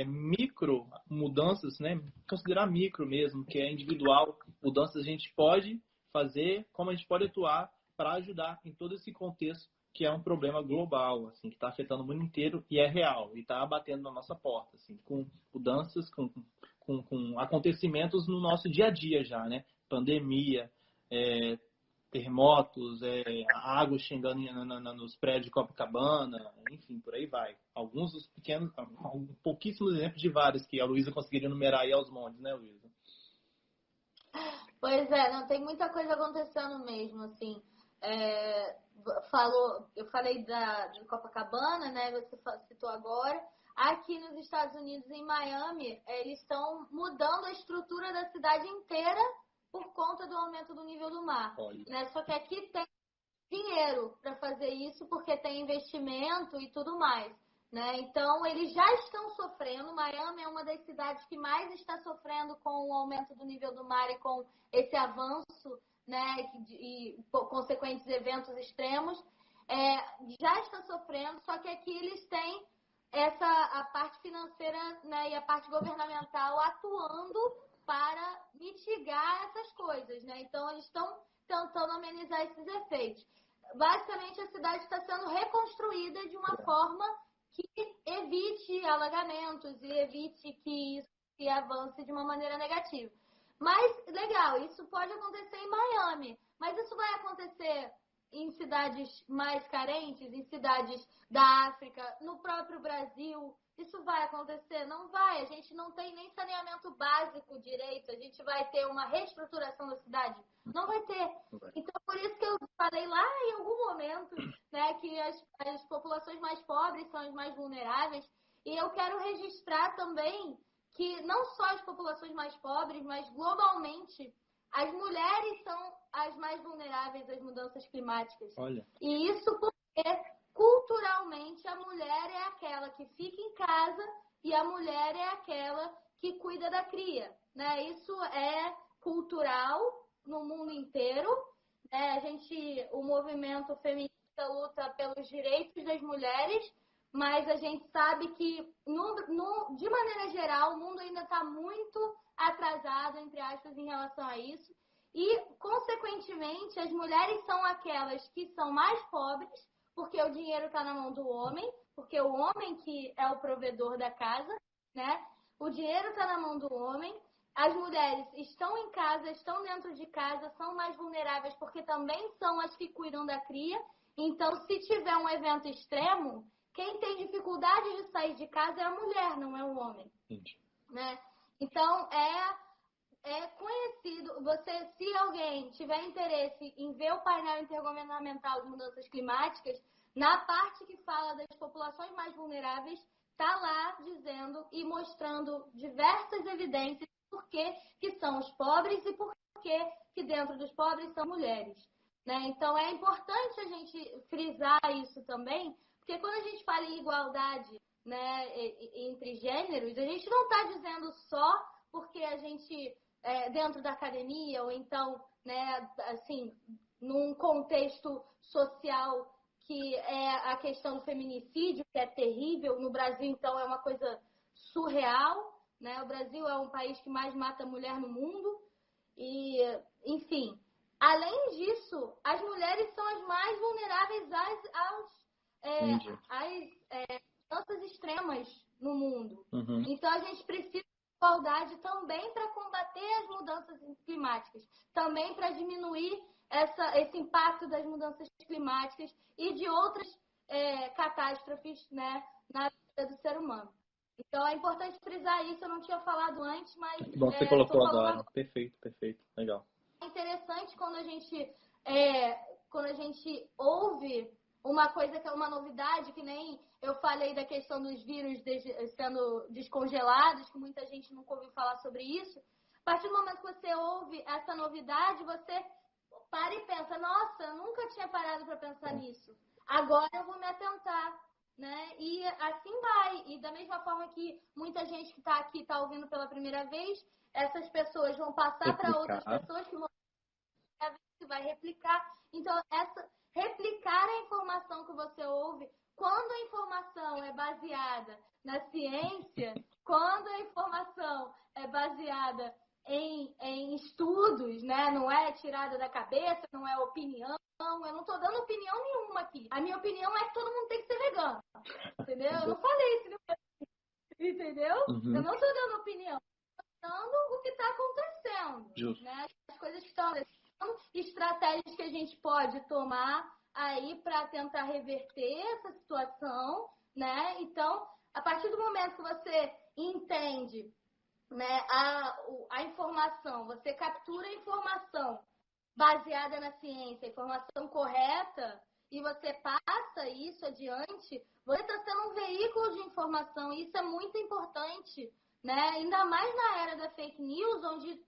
micro mudanças, né? Considerar micro mesmo, que é individual, mudanças a gente pode fazer, como a gente pode atuar para ajudar em todo esse contexto que é um problema global, assim, que está afetando o mundo inteiro e é real, e está batendo na nossa porta, assim, com mudanças, com acontecimentos no nosso dia a dia já, né? Pandemia, terremotos, a água chegando nos prédios de Copacabana, enfim, por aí vai. Alguns dos pequenos, pouquíssimos exemplos de vários que a Luísa conseguiria enumerar aí aos montes, né, Luísa? Pois não, tem muita coisa acontecendo mesmo, assim. Eu falei de Copacabana, né? Você citou agora. Aqui nos Estados Unidos, em Miami, eles estão mudando a estrutura da cidade inteira por conta do aumento do nível do mar. Né? Só que aqui tem dinheiro para fazer isso, porque tem investimento e tudo mais. Né? Então, eles já estão sofrendo. Miami é uma das cidades que mais está sofrendo com o aumento do nível do mar e com esse avanço, né? E consequentes eventos extremos. Já está sofrendo, só que aqui eles têm a parte financeira, né, e a parte governamental atuando para mitigar essas coisas. Né? Então, eles estão tentando amenizar esses efeitos. Basicamente, a cidade está sendo reconstruída de uma forma que evite alagamentos e evite que isso se avance de uma maneira negativa. Mas, legal, isso pode acontecer em Miami, mas isso vai acontecer em cidades mais carentes, em cidades da África, no próprio Brasil. Isso vai acontecer? Não vai. A gente não tem nem saneamento básico direito. A gente vai ter uma reestruturação da cidade? Não vai ter. Então, por isso que eu falei lá em algum momento, né, que as populações mais pobres são as mais vulneráveis. E eu quero registrar também que não só as populações mais pobres, mas globalmente, as mulheres são as mais vulneráveis às mudanças climáticas. Olha. E isso porque, culturalmente, a mulher é aquela que fica em casa e a mulher é aquela que cuida da cria. Né? Isso é cultural no mundo inteiro. Né? O movimento feminista luta pelos direitos das mulheres, mas a gente sabe que, de maneira geral, o mundo ainda está muito atrasado, entre aspas, em relação a isso. E, consequentemente, as mulheres são aquelas que são mais pobres, porque o dinheiro está na mão do homem, porque o homem que é o provedor da casa, né? O dinheiro está na mão do homem. As mulheres estão em casa, estão dentro de casa, são mais vulneráveis, porque também são as que cuidam da cria. Então, se tiver um evento extremo, quem tem dificuldade de sair de casa é a mulher, não é o homem. Entendi. Né? Então, é conhecido, se alguém tiver interesse em ver o painel intergovernamental de mudanças climáticas, na parte que fala das populações mais vulneráveis, está lá dizendo e mostrando diversas evidências por que são os pobres e por que dentro dos pobres são mulheres. Né? Então, é importante a gente frisar isso também, porque quando a gente fala em igualdade, né, entre gêneros, a gente não está dizendo só porque a gente, dentro da academia, ou então, né, assim, num contexto social que é a questão do feminicídio, que é terrível. No Brasil, então, é uma coisa surreal. Né? O Brasil é um país que mais mata mulher no mundo. E, enfim, além disso, as mulheres são as mais vulneráveis às mudanças extremas no mundo. Uhum. Então, a gente precisa de igualdade também para combater as mudanças climáticas, também para diminuir esse impacto das mudanças climáticas e de outras catástrofes, né, na vida do ser humano. Então, é importante frisar isso. Eu não tinha falado antes, mas... Que bom, você colocou agora. Perfeito, perfeito. Legal. É interessante quando a gente ouve uma coisa que é uma novidade, que nem eu falei da questão dos vírus sendo descongelados, que muita gente nunca ouviu falar sobre isso. A partir do momento que você ouve essa novidade, você para e pensa, nossa, eu nunca tinha parado para pensar nisso. Agora eu vou me atentar, né? E assim vai. E da mesma forma que muita gente que está aqui está ouvindo pela primeira vez, essas pessoas vão passar para outras pessoas que vai replicar. Então, replicar a informação que você ouve, quando a informação é baseada na ciência, quando a informação é baseada em estudos, né? Não é tirada da cabeça, não é opinião. Eu não estou dando opinião nenhuma aqui. A minha opinião é que todo mundo tem que ser vegano. Entendeu? Eu não falei isso. Entendeu? Uhum. Eu não estou dando opinião. Estou dando o que está acontecendo. Justo. Né? As coisas que estão acontecendo, estratégias que a gente pode tomar aí para tentar reverter essa situação, né? Então, a partir do momento que você entende, né, a informação, você captura a informação baseada na ciência, a informação correta, e você passa isso adiante, você está sendo um veículo de informação, e isso é muito importante, né? Ainda mais na era da fake news, onde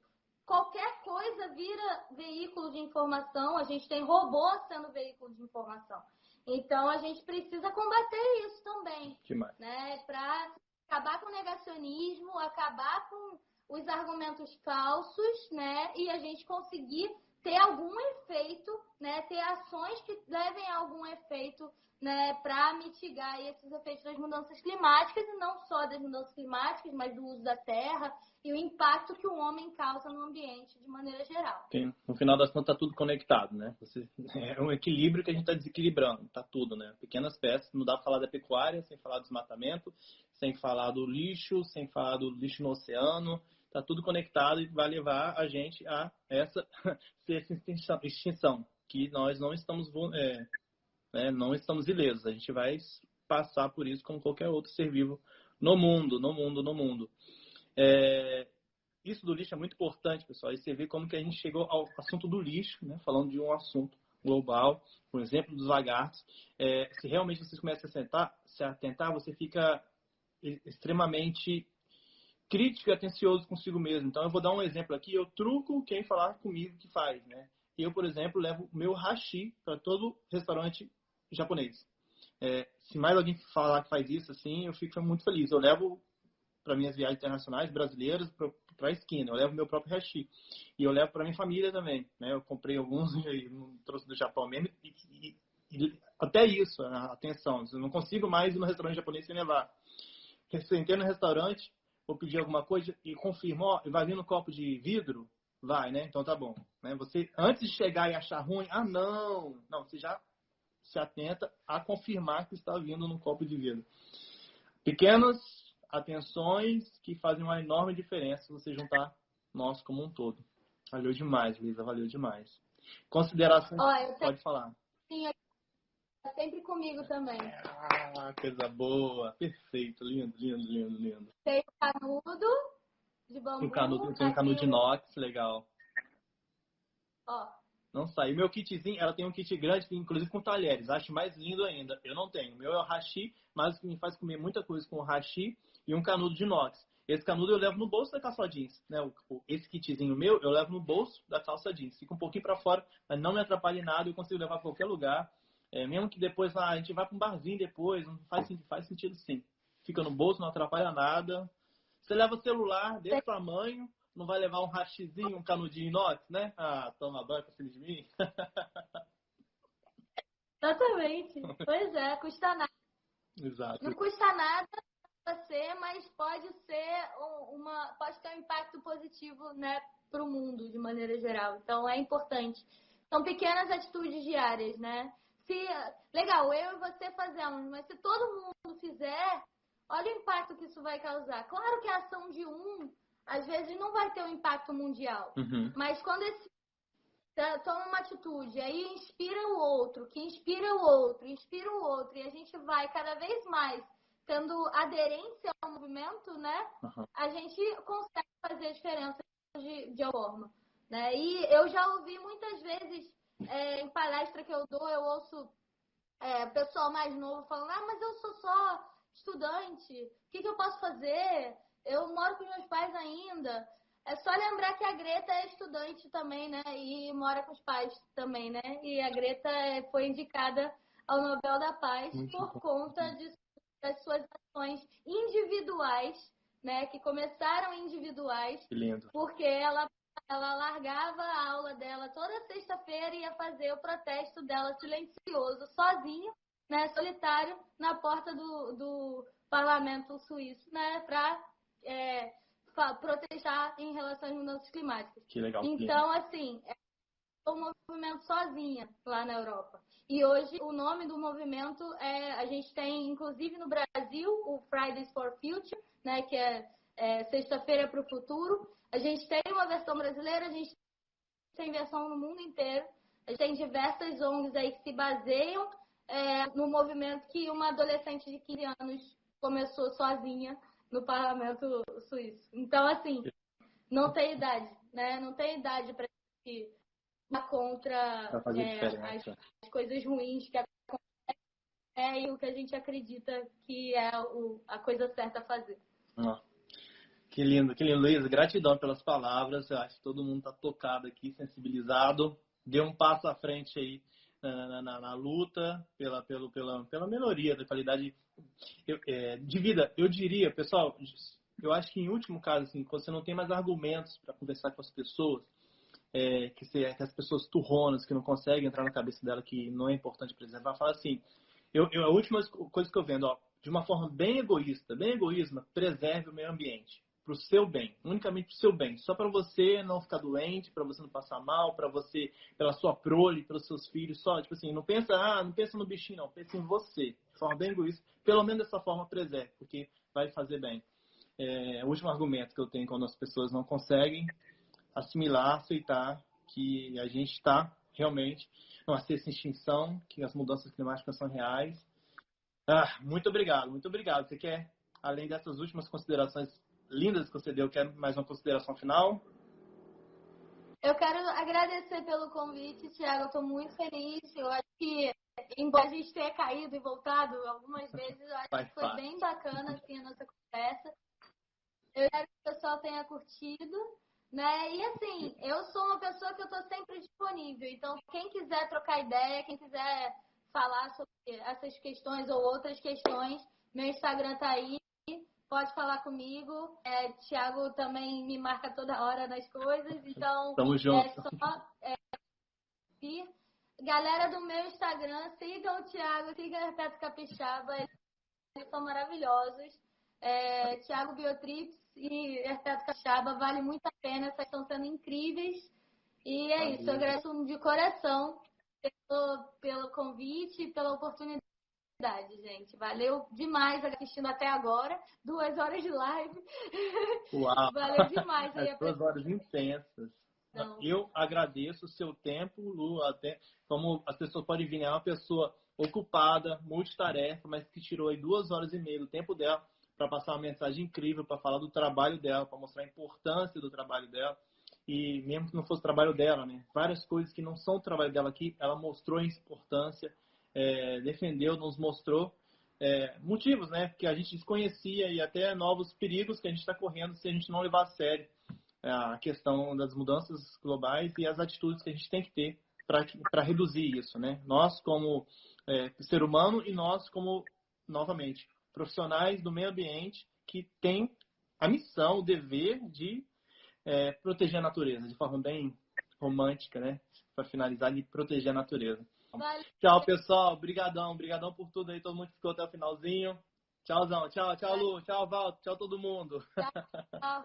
qualquer coisa vira veículo de informação, a gente tem robôs sendo veículo de informação. Então, a gente precisa combater isso também, né? Para acabar com o negacionismo, acabar com os argumentos falsos, né? E a gente conseguir ter algum efeito, né? Ter ações que levem a algum efeito, né? Para mitigar esses efeitos das mudanças climáticas, e não só das mudanças climáticas, mas do uso da terra e o impacto que o homem causa no ambiente de maneira geral. Sim. No final das contas, está tudo conectado, né? É um equilíbrio que a gente está desequilibrando, tá tudo, né? Pequenas peças, não dá para falar da pecuária sem falar do desmatamento, sem falar do lixo, sem falar do lixo no oceano. Tá tudo conectado e vai levar a gente a essa extinção, que nós não estamos, não estamos ilesos. A gente vai passar por isso como qualquer outro ser vivo no mundo. Isso do lixo é muito importante, pessoal. E você vê como que a gente chegou ao assunto do lixo, né? Falando de um assunto global, por exemplo, dos lagartos. Se realmente vocês começam a se atentar, você fica extremamente crítico e atencioso consigo mesmo. Então, eu vou dar um exemplo aqui. Eu truco quem falar comigo que faz, né? Eu, por exemplo, levo meu hashi para todo restaurante japonês. Se mais alguém falar que faz isso, assim, eu fico muito feliz. Eu levo para minhas viagens internacionais brasileiras para a esquina. Eu levo meu próprio hashi. E eu levo para minha família também, né? Eu comprei alguns e trouxe do Japão mesmo. E até isso, atenção. Eu não consigo mais ir no restaurante japonês sem levar. Porque se eu entrei no restaurante, vou pedir alguma coisa e confirmo, vai vir no copo de vidro? Vai, né? Então tá bom. Né? Você, antes de chegar e achar ruim, não, você já se atenta a confirmar que está vindo no copo de vidro. Pequenas atenções que fazem uma enorme diferença se você juntar nós como um todo. Valeu demais, Luísa, valeu demais. Consideração, pode falar. Sim, sempre comigo também. Coisa boa, perfeito, lindo. Tem o canudo, de bambu. Tem um canudo de inox, legal. Ó. Não sai. O meu kitzinho, ela tem um kit grande, inclusive com talheres. Acho mais lindo ainda. Eu não tenho. O meu é o hashi, mas o que me faz comer muita coisa com o hashi e um canudo de inox. Esse canudo eu levo no bolso da calça jeans, né? Esse kitzinho meu eu levo no bolso da calça jeans. Fica um pouquinho para fora, mas não me atrapalha em nada. Eu consigo levar para qualquer lugar. Mesmo que depois a gente vá para um barzinho depois, não faz sentido sim. Fica no bolso, não atrapalha nada. Você leva celular desse tamanho, não vai levar um hashizinho, um canudinho inox, né? Ah, toma banho pra cima de mim. Exatamente. Pois é, custa nada. Exato. Não custa nada pra você, mas pode ser pode ter um impacto positivo, né, para o mundo de maneira geral. Então é importante. São pequenas atitudes diárias, né? Legal, eu e você fazemos, mas se todo mundo fizer, olha o impacto que isso vai causar. Claro que a ação de às vezes não vai ter um impacto mundial, mas quando toma uma atitude, aí inspira o outro, que inspira o outro, e a gente vai cada vez mais tendo aderência ao movimento, né? A gente consegue fazer a diferença de alguma forma, né? E eu já ouvi muitas vezes em palestra que eu dou, eu ouço pessoal mais novo falando, mas eu sou só estudante, o que eu posso fazer? Eu moro com meus pais ainda. É só lembrar que a Greta é estudante também, né? E mora com os pais também, né? E a Greta foi indicada ao Nobel da Paz por conta das suas ações individuais, né? Que começaram individuais. Que lindo. Porque ela largava a aula dela toda sexta-feira e ia fazer o protesto dela silencioso, sozinha, né? Solitário, na porta do parlamento suíço, né? Para protestar em relação às mudanças climáticas. Que legal. Então, assim, é um movimento sozinha lá na Europa. E hoje o nome do movimento a gente tem, inclusive no Brasil, o Fridays for Future, né, que é Sexta-feira para o Futuro. A gente tem uma versão brasileira, a gente tem versão no mundo inteiro. A gente tem diversas ONGs aí que se baseiam no movimento que uma adolescente de 15 anos começou sozinha no parlamento suíço. Então, assim, não tem idade, né? Não tem idade para ir contra as coisas ruins que acontecem e o que a gente acredita que é a coisa certa a fazer. Que lindo, Luísa. Gratidão pelas palavras. Eu acho que todo mundo está tocado aqui, sensibilizado. Deu um passo à frente aí na luta pela melhoria da qualidade de vida. Eu diria, pessoal, eu acho que em último caso, assim, quando você não tem mais argumentos para conversar com as pessoas, que as pessoas turronas, que não conseguem entrar na cabeça dela que não é importante preservar, fala assim, a última coisa que eu vendo, de uma forma bem egoísta, preserve o meio ambiente. Pro seu bem, unicamente pro seu bem, só para você não ficar doente, para você não passar mal, para você, pela sua prole, pelos seus filhos, só, tipo assim, não pensa no bichinho, não, pensa em você, de forma bem egoísta, pelo menos dessa forma preserve, porque vai fazer bem. O último argumento que eu tenho quando as pessoas não conseguem assimilar, aceitar que a gente está realmente numa sexta extinção, que as mudanças climáticas são reais. Muito obrigado, muito obrigado. Você quer, além dessas últimas considerações lindas que você deu, quer mais uma consideração final? Eu quero agradecer pelo convite, Thiago. Eu estou muito feliz. Eu acho que, embora a gente tenha caído e voltado algumas vezes, eu acho que foi bem bacana assim, a nossa conversa. Eu espero que o pessoal tenha curtido, né? E assim, eu sou uma pessoa que eu estou sempre disponível. Então, quem quiser trocar ideia, quem quiser falar sobre essas questões ou outras questões, meu Instagram está aí. Pode falar comigo. Thiago também me marca toda hora nas coisas. Então, tamo junto. Galera do meu Instagram, sigam o Thiago, sigam a Herpeto Capixaba. Eles são maravilhosos. Thiago Biotrips e Herpeto Capixaba, vale muito a pena. Vocês estão sendo incríveis. E isso, eu agradeço de coração pelo convite e pela oportunidade. Gente, valeu demais assistindo até agora, 2 horas de live. Uau. Valeu demais aí. 2 horas intensas. Não. Eu agradeço o seu tempo, Lu, até como as pessoas podem ver, é uma pessoa ocupada, multitarefa, mas que tirou aí 2 horas e meia do tempo dela para passar uma mensagem incrível, para falar do trabalho dela, para mostrar a importância do trabalho dela. E mesmo que não fosse o trabalho dela, né? Várias coisas que não são o trabalho dela aqui, ela mostrou a importância, defendeu, nos mostrou motivos, né? Que a gente desconhecia e até novos perigos que a gente está correndo se a gente não levar a sério a questão das mudanças globais e as atitudes que a gente tem que ter para reduzir isso, né? Nós como ser humano e nós como, novamente, profissionais do meio ambiente que têm a missão, o dever de proteger a natureza, de forma bem romântica, né? Para finalizar, de proteger a natureza. Valeu. Tchau, pessoal. Obrigadão por tudo aí, todo mundo que ficou até o finalzinho. Tchauzão. Tchau, Lu. Tchau, Val. Tchau, todo mundo. Tchau.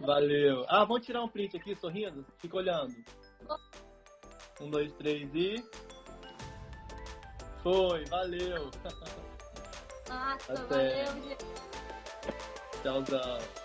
Valeu. Vamos tirar um print aqui, sorrindo? Fica olhando. 1, 2, 3 e... Foi, valeu. Nossa, Até. valeu, gente. Tchauzão.